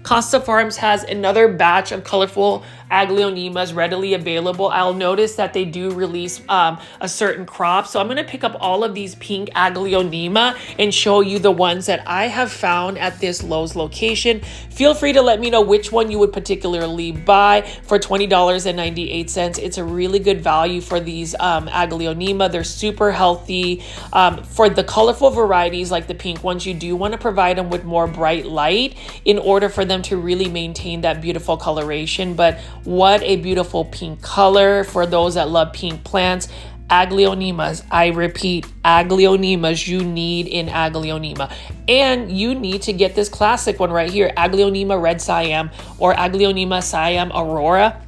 Costa Farms has another batch of colorful Aglaonemas readily available. I'll notice that they do release a certain crop. So I'm gonna pick up all of these pink Aglaonema and show you the ones that I have found at this Lowe's location. Feel free to let me know which one you would particularly buy for $20.98. It's a really good value for these Aglaonema. They're super healthy. For the colorful varieties like the pink ones, you do want to provide them with more bright light in order for them to really maintain that beautiful coloration. But what a beautiful pink color for those that love pink plants. Aglaonemas, I repeat, Aglaonemas you need in Aglaonema. And you need to get this classic one right here, Aglaonema Red Siam or Aglaonema Siam Aurora.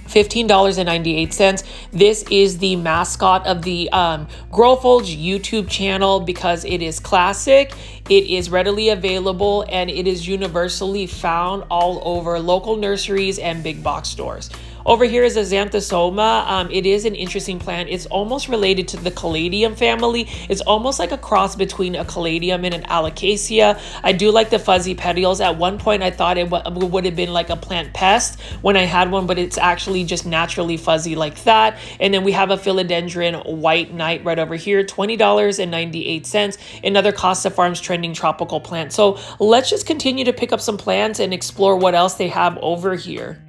$15.98. This is the mascot of the Foliage YouTube channel because it is classic, it is readily available, and it is universally found all over local nurseries and big box stores. Over here is a Xanthosoma. It is an interesting plant. It's almost related to the Caladium family. It's almost like a cross between a Caladium and an Alocasia. I do like the fuzzy petioles. At one point, I thought it would have been like a plant pest when I had one, but it's actually just naturally fuzzy like that. And then we have a Philodendron White Knight right over here, $20.98. Another Costa Farms trending tropical plant. So let's just continue to pick up some plants and explore what else they have over here.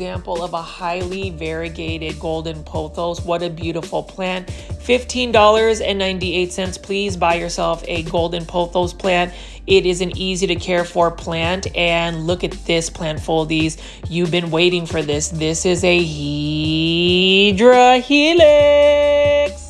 example of a highly variegated golden pothos. What a beautiful plant. $15.98. Please buy yourself a golden pothos plant. It is an easy to care for plant. And look at this plant, Foldies. You've been waiting for this. This is a Hydra helix.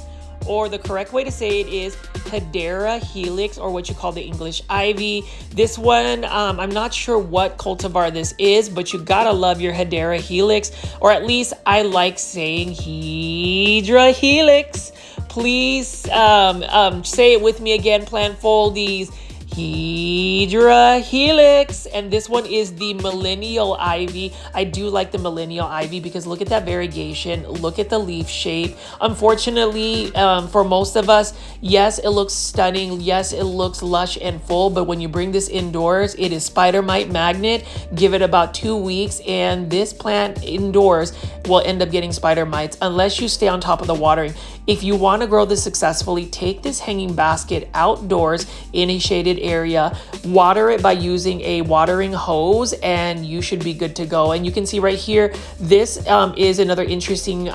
Or the correct way to say it is Hedera helix, or what you call the English ivy. This one, I'm not sure what cultivar this is, but you gotta love your Hedera helix, or at least I like saying Hydra helix. Please say it with me again, plant Foldies. Hydra helix. And this one is the millennial ivy. I do like the millennial ivy because look at that variegation, look at the leaf shape. Unfortunately, for most of us, yes, it looks stunning, yes, it looks lush and full, but when you bring this indoors, it is spider mite magnet. Give it about 2 weeks and this plant indoors will end up getting spider mites unless you stay on top of the watering. If you want to grow this successfully, take this hanging basket outdoors in a shaded area, water it by using a watering hose, and you should be good to go. And you can see right here, this is another interesting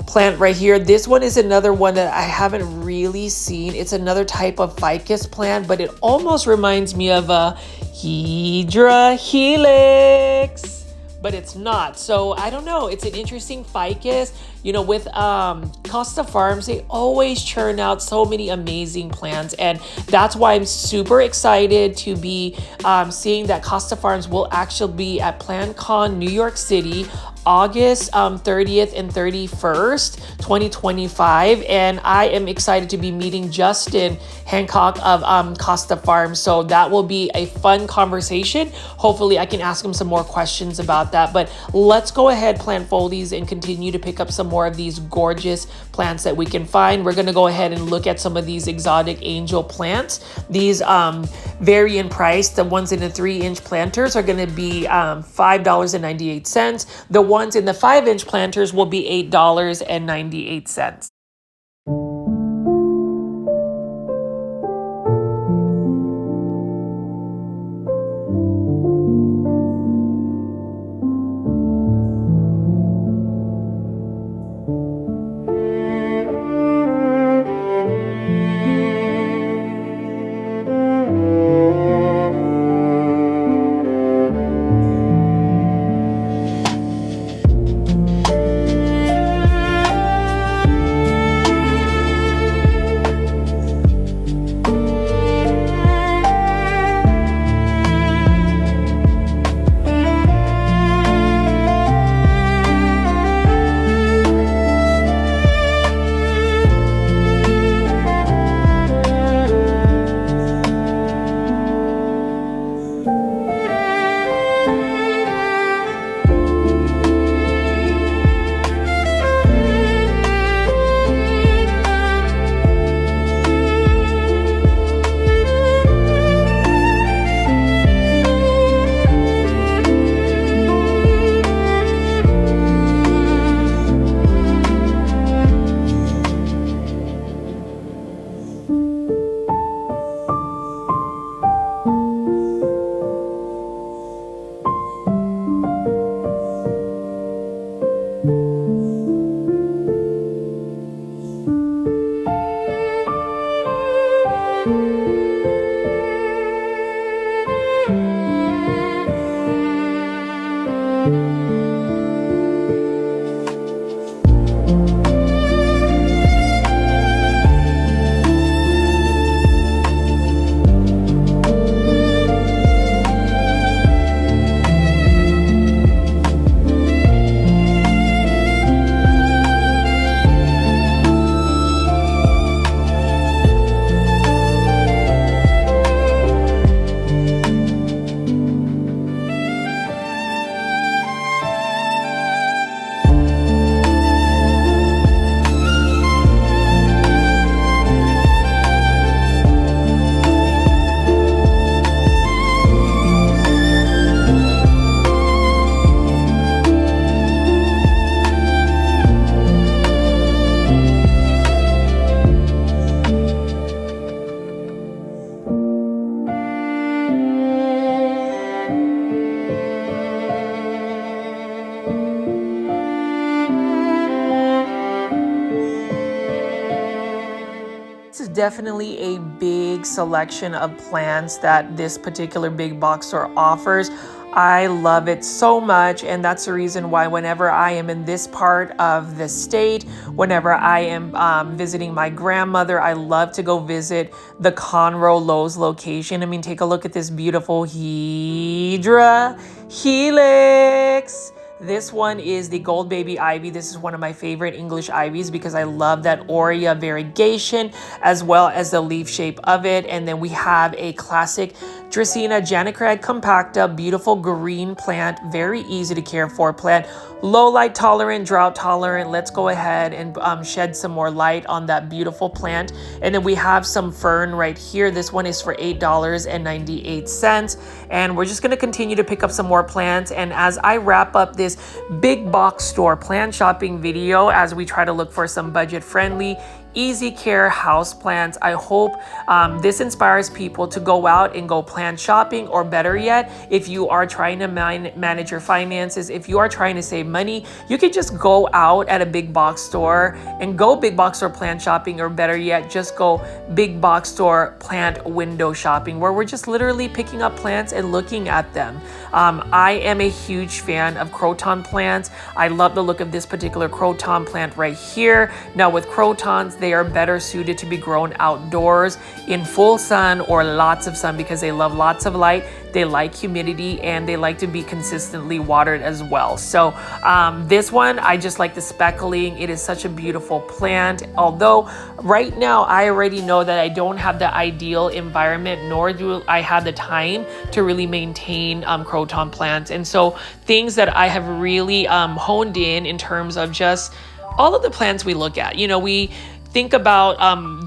plant right here. This one is another one that I haven't really seen. It's another type of ficus plant, but it almost reminds me of a Hydra helix, but it's not. So I don't know. It's an interesting ficus. You know, with Costa Farms, they always churn out so many amazing plants. And that's why I'm super excited to be seeing that Costa Farms will actually be at PlantCon New York City, August 30th and 31st, 2025. And I am excited to be meeting Justin Hancock of Costa Farms. So that will be a fun conversation. Hopefully I can ask him some more questions about that. But let's go ahead, plant Foldies, and continue to pick up some more of these gorgeous plants that we can find. We're going to go ahead and look at some of these exotic angel plants. These vary in price. The ones in the 3-inch planters are going to be $5.98. The ones in the 5-inch planters will be $8.98. definitely a big selection of plants that this particular big box store offers. I love it so much, and that's the reason why whenever I am in this part of the state, whenever I am visiting my grandmother, I love to go visit the Conroe Lowe's location. I mean, take a look at this beautiful Hydra Helix. This one is the Gold Baby Ivy. This is one of my favorite English ivies because I love that Aurea variegation as well as the leaf shape of it. And then we have a classic Dracaena Janicrag compacta, beautiful green plant, very easy to care for plant, low light tolerant, drought tolerant. Let's go ahead and shed some more light on that beautiful plant. And then we have some fern right here. This one is for $8.98. And we're just going to continue to pick up some more plants. And as I wrap up this big box store plant shopping video, as we try to look for some budget friendly, easy care house plants, I hope this inspires people to go out and go plant shopping, or better yet, if you are trying to manage your finances, if you are trying to save money, you can just go out at a big box store and go big box store plant shopping, or better yet, just go big box store plant window shopping, where we're just literally picking up plants and looking at them. I am a huge fan of croton plants. I love the look of this particular croton plant right here. Now with crotons, they are better suited to be grown outdoors in full sun or lots of sun because they love lots of light, they like humidity, and they like to be consistently watered as well. So this one, I just like the speckling. It is such a beautiful plant. Although right now I already know that I don't have the ideal environment, nor do I have the time to really maintain croton plants. And so things that I have really honed in terms of just all of the plants we look at, you know, we think about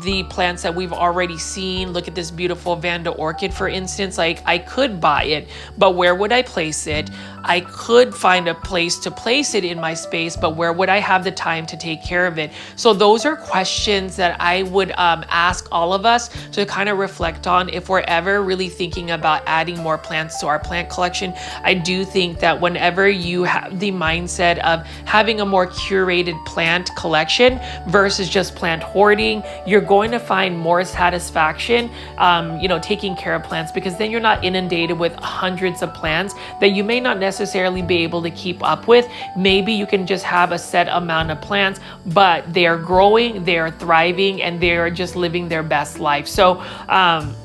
the plants that we've already seen. Look at this beautiful Vanda orchid, for instance. Like, I could buy it, but where would I place it? I could find a place to place it in my space, but where would I have the time to take care of it? So those are questions that I would ask all of us to kind of reflect on if we're ever really thinking about adding more plants to our plant collection. I do think that whenever you have the mindset of having a more curated plant collection versus just plant hoarding, you're going to find more satisfaction, you know, taking care of plants, because then you're not inundated with hundreds of plants that you may not necessarily be able to keep up with. Maybe you can just have a set amount of plants, but they are growing, they are thriving, and they are just living their best life. So,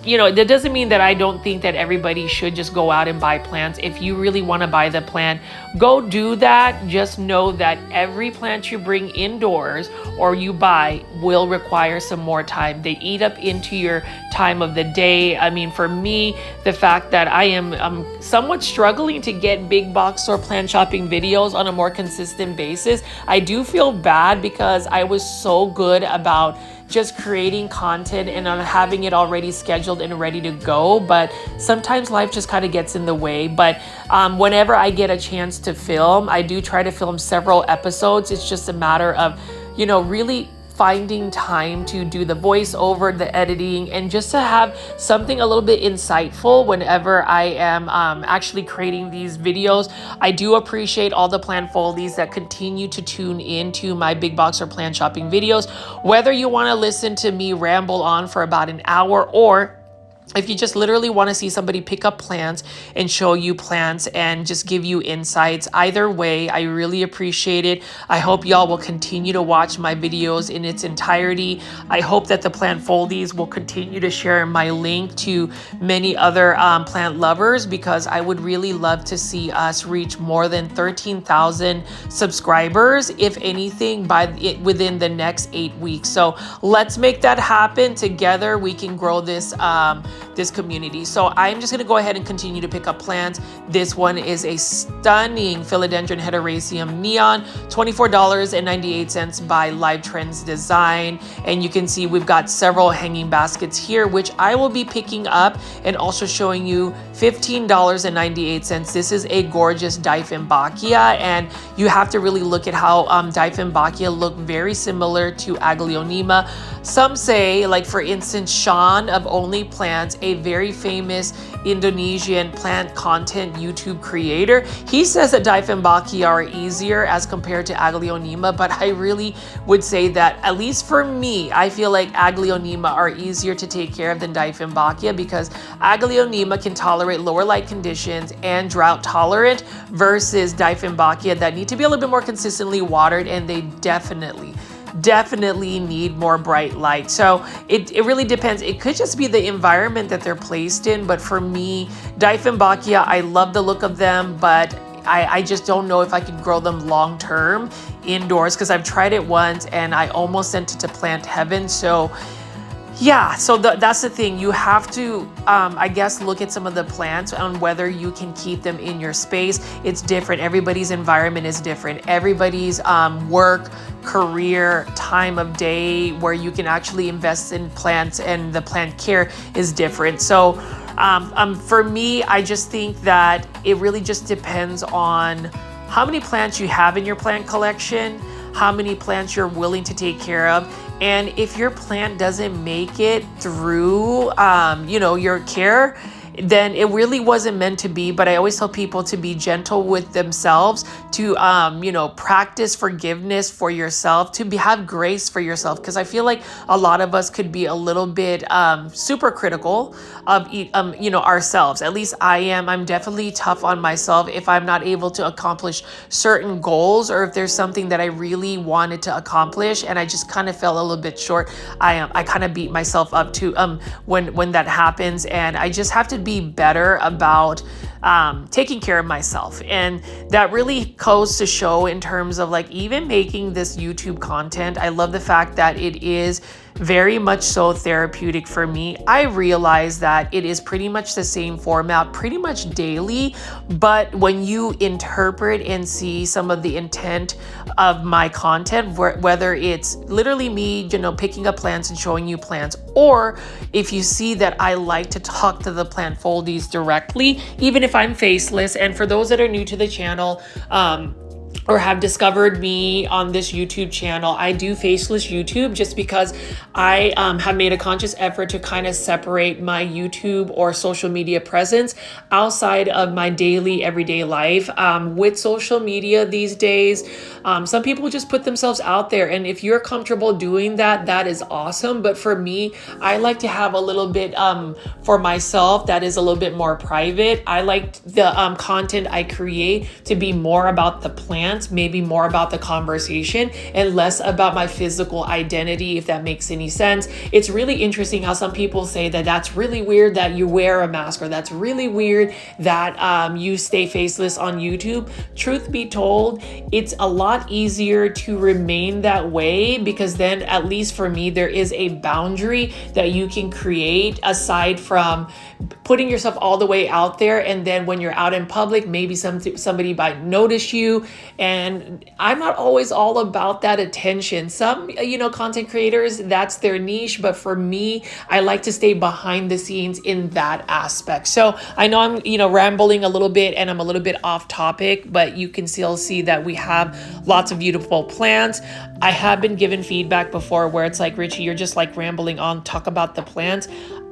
you know, that doesn't mean that I don't think that everybody should just go out and buy plants. If you really want to buy the plant, go do that. Just know that every plant you bring indoors or you buy will require some more time. They eat up into your time of the day. I mean, for me, the fact that I am somewhat struggling to get big box store plant shopping videos on a more consistent basis, I do feel bad because I was so good about just creating content and having it already scheduled and ready to go. But sometimes life just kind of gets in the way. But whenever I get a chance to film, I do try to film several episodes. It's just a matter of, you know, really finding time to do the voiceover, the editing, and just to have something a little bit insightful whenever I am actually creating these videos. I do appreciate all the plant foldies that continue to tune into my big box or plant shopping videos. Whether you want to listen to me ramble on for about an hour, or if you just literally want to see somebody pick up plants and show you plants and just give you insights, either way, I really appreciate it. I hope y'all will continue to watch my videos in its entirety. I hope that the plant foldies will continue to share my link to many other plant lovers, because I would really love to see us reach more than 13,000 subscribers, if anything, within the next 8 weeks. So let's make that happen. Together we can grow this community. So I'm just going to go ahead and continue to pick up plants. This one is a stunning Philodendron Heteroraceum Neon, $24.98 by Live Trends Design. And you can see we've got several hanging baskets here, which I will be picking up and also showing you $15.98. This is a gorgeous Dieffenbachia, and you have to really look at how Dieffenbachia look very similar to Aglaonema. Some say, like for instance, Sean of Only Plants Houseplants, a very famous Indonesian plant content YouTube creator. He says that Dieffenbachia are easier as compared to Aglaonema, but I really would say that, at least for me, I feel like Aglaonema are easier to take care of than Dieffenbachia, because Aglaonema can tolerate lower light conditions and drought tolerant versus Dieffenbachia that need to be a little bit more consistently watered, and they definitely need more bright light. So it really depends. It could just be the environment that they're placed in, but for me, Dieffenbachia, I love the look of them, but I just don't know if I could grow them long term indoors, because I've tried it once and I almost sent it to plant heaven. So yeah, so that's the thing. You have to, I guess, look at some of the plants on whether you can keep them in your space. It's different. Everybody's environment is different. Everybody's work, career, time of day where you can actually invest in plants and the plant care is different. So for me, I just think that it really just depends on how many plants you have in your plant collection, how many plants you're willing to take care of. And if your plant doesn't make it through, your care, then it really wasn't meant to be. But I always tell people to be gentle with themselves, to, practice forgiveness for yourself, to have grace for yourself. Because I feel like a lot of us could be a little bit super critical of, ourselves. At least I am. I'm definitely tough on myself if I'm not able to accomplish certain goals, or if there's something that I really wanted to accomplish and I just kind of fell a little bit short. I kind of beat myself up to when that happens, and I just have to be better about taking care of myself. And that really goes to show in terms of like even making this YouTube content. I love the fact that it is very much so therapeutic for me. I realize that it is pretty much the same format pretty much daily, but when you interpret and see some of the intent of my content, whether it's literally me, picking up plants and showing you plants, or if you see that I like to talk to the plant foldies directly, even if I'm faceless. And for those that are new to the channel, or have discovered me on this YouTube channel, I do faceless YouTube just because I have made a conscious effort to kind of separate my YouTube or social media presence outside of my daily, everyday life. With social media these days, some people just put themselves out there, and if you're comfortable doing that, that is awesome. But for me, I like to have a little bit for myself that is a little bit more private. I like the content I create to be more about the plants, maybe more about the conversation, and less about my physical identity, if that makes any sense. It's really interesting how some people say that that's really weird that you wear a mask, or that's really weird that you stay faceless on YouTube. Truth be told, it's a lot easier to remain that way, because then, at least for me, there is a boundary that you can create aside from putting yourself all the way out there. And then when you're out in public, maybe somebody might notice you. And I'm not always all about that attention. Some, content creators, that's their niche. But for me, I like to stay behind the scenes in that aspect. So I know I'm, rambling a little bit and I'm a little bit off topic, but you can still see that we have lots of beautiful plants. I have been given feedback before where it's like, Richie, you're just like rambling on, talk about the plants.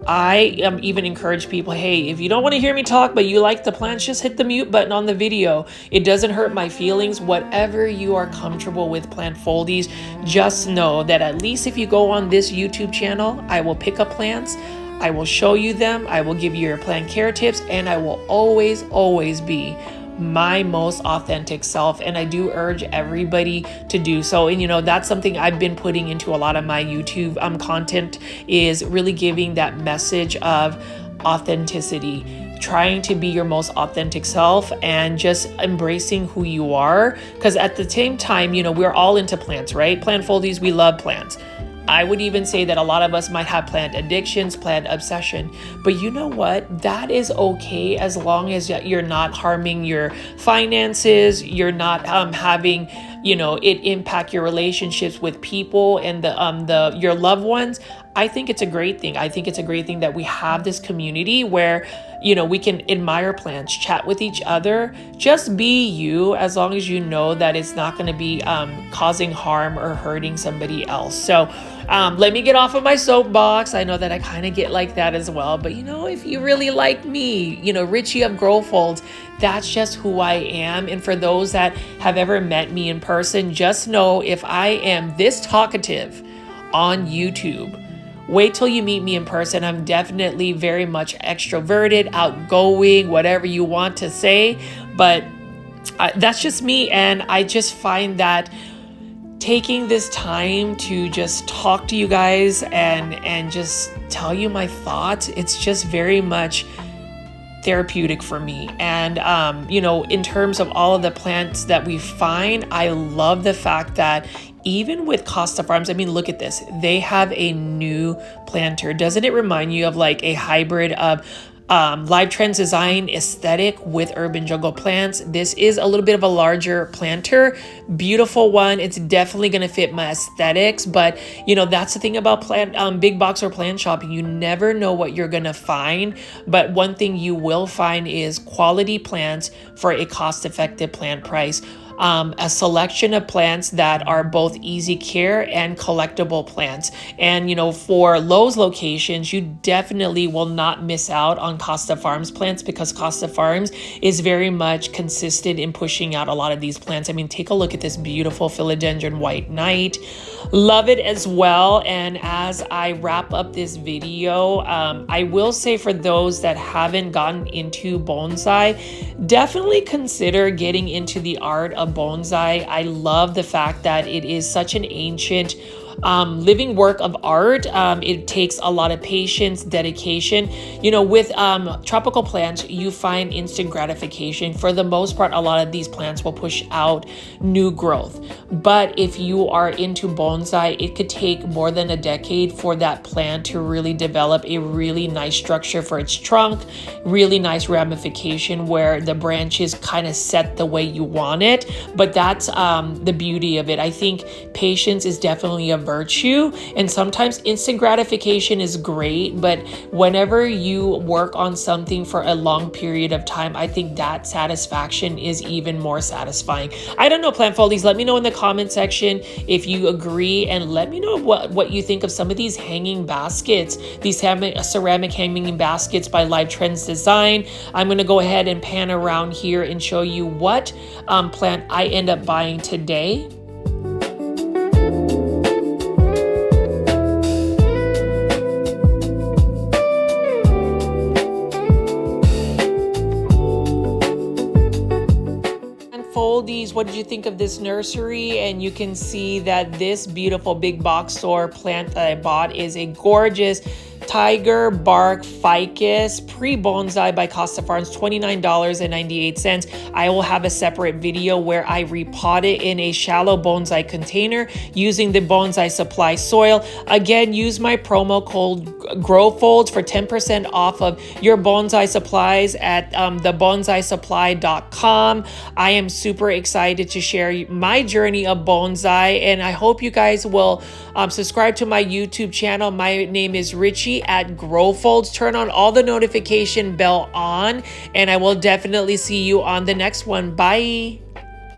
I even encourage people, hey, if you don't want to hear me talk, but you like the plants, just hit the mute button on the video. It doesn't hurt my feelings. Whatever you are comfortable with, plant foldies, just know that at least if you go on this YouTube channel, I will pick up plants. I will show you them. I will give you your plant care tips, and I will always be my most authentic self. And I do urge everybody to do so. And that's something I've been putting into a lot of my YouTube content, is really giving that message of authenticity, trying to be your most authentic self and just embracing who you are. Because at the same time, we're all into plants, right? Plant foldies, we love plants. I would even say that a lot of us might have plant addictions, plant obsession, but you know what? That is okay as long as you're not harming your finances, you're not having, it impact your relationships with people and your loved ones. I think it's a great thing. I think it's a great thing that we have this community where, we can admire plants, chat with each other, just be you, as long as you know that it's not going to be causing harm or hurting somebody else. So Let me get off of my soapbox. I know that I kind of get like that as well. But, you know, if you really like me, you know, Richie of Grow Folds, that's just who I am. And for those that have ever met me in person, just know if I am this talkative on YouTube, wait till you meet me in person. I'm definitely very much extroverted, outgoing, whatever you want to say. But that's just me. And I just find that taking this time to just talk to you guys and just tell you my thoughts, it's just very much therapeutic for me. And you know, in terms of all of the plants that we find, I love the fact that even with Costa Farms, I mean, look at this, they have a new planter. Doesn't it remind you of like a hybrid of Live Trends Design aesthetic with urban jungle plants? This is a little bit of a larger planter, beautiful one. It's definitely going to fit my aesthetics, but you know, that's the thing about big box or plant shopping. You never know what you're going to find, but one thing you will find is quality plants for a cost-effective plant price. A selection of plants that are both easy care and collectible plants. And, you know, for Lowe's locations, you definitely will not miss out on Costa Farms plants because Costa Farms is very much consistent in pushing out a lot of these plants. I mean, take a look at this beautiful philodendron white knight. Love it as well. And as I wrap up this video, I will say for those that haven't gotten into bonsai, definitely consider getting into the art of bonsai. I love the fact that it is such an ancient living work of art. It takes a lot of patience, dedication. You know, with tropical plants, you find instant gratification. For the most part, a lot of these plants will push out new growth. But if you are into bonsai, it could take more than a decade for that plant to really develop a really nice structure for its trunk, really nice ramification where the branches kind of set the way you want it. But that's the beauty of it. I think patience is definitely a virtue, and sometimes instant gratification is great, but whenever you work on something for a long period of time, I think that satisfaction is even more satisfying. I don't know, plant foldies, let me know in the comment section if you agree, and let me know what you think of some of these hanging baskets, these ceramic hanging baskets by Live Trends Design. I'm going to go ahead and pan around here and show you what plant I end up buying today. Foldies, what did you think of this nursery? And you can see that this beautiful big box store plant that I bought is a gorgeous tiger bark ficus pre-bonsai by Costa Farms, $29.98. I will have a separate video where I repot it in a shallow bonsai container using the Bonsai Supply soil. Again, use my promo code GROWFOLDS for 10% off of your bonsai supplies at thebonsaisupply.com. I am super excited to share my journey of bonsai, and I hope you guys will subscribe to my YouTube channel. My name is Richie at Grow Folds. Turn on all the notification bell on, and I will definitely see you on the next one. Bye.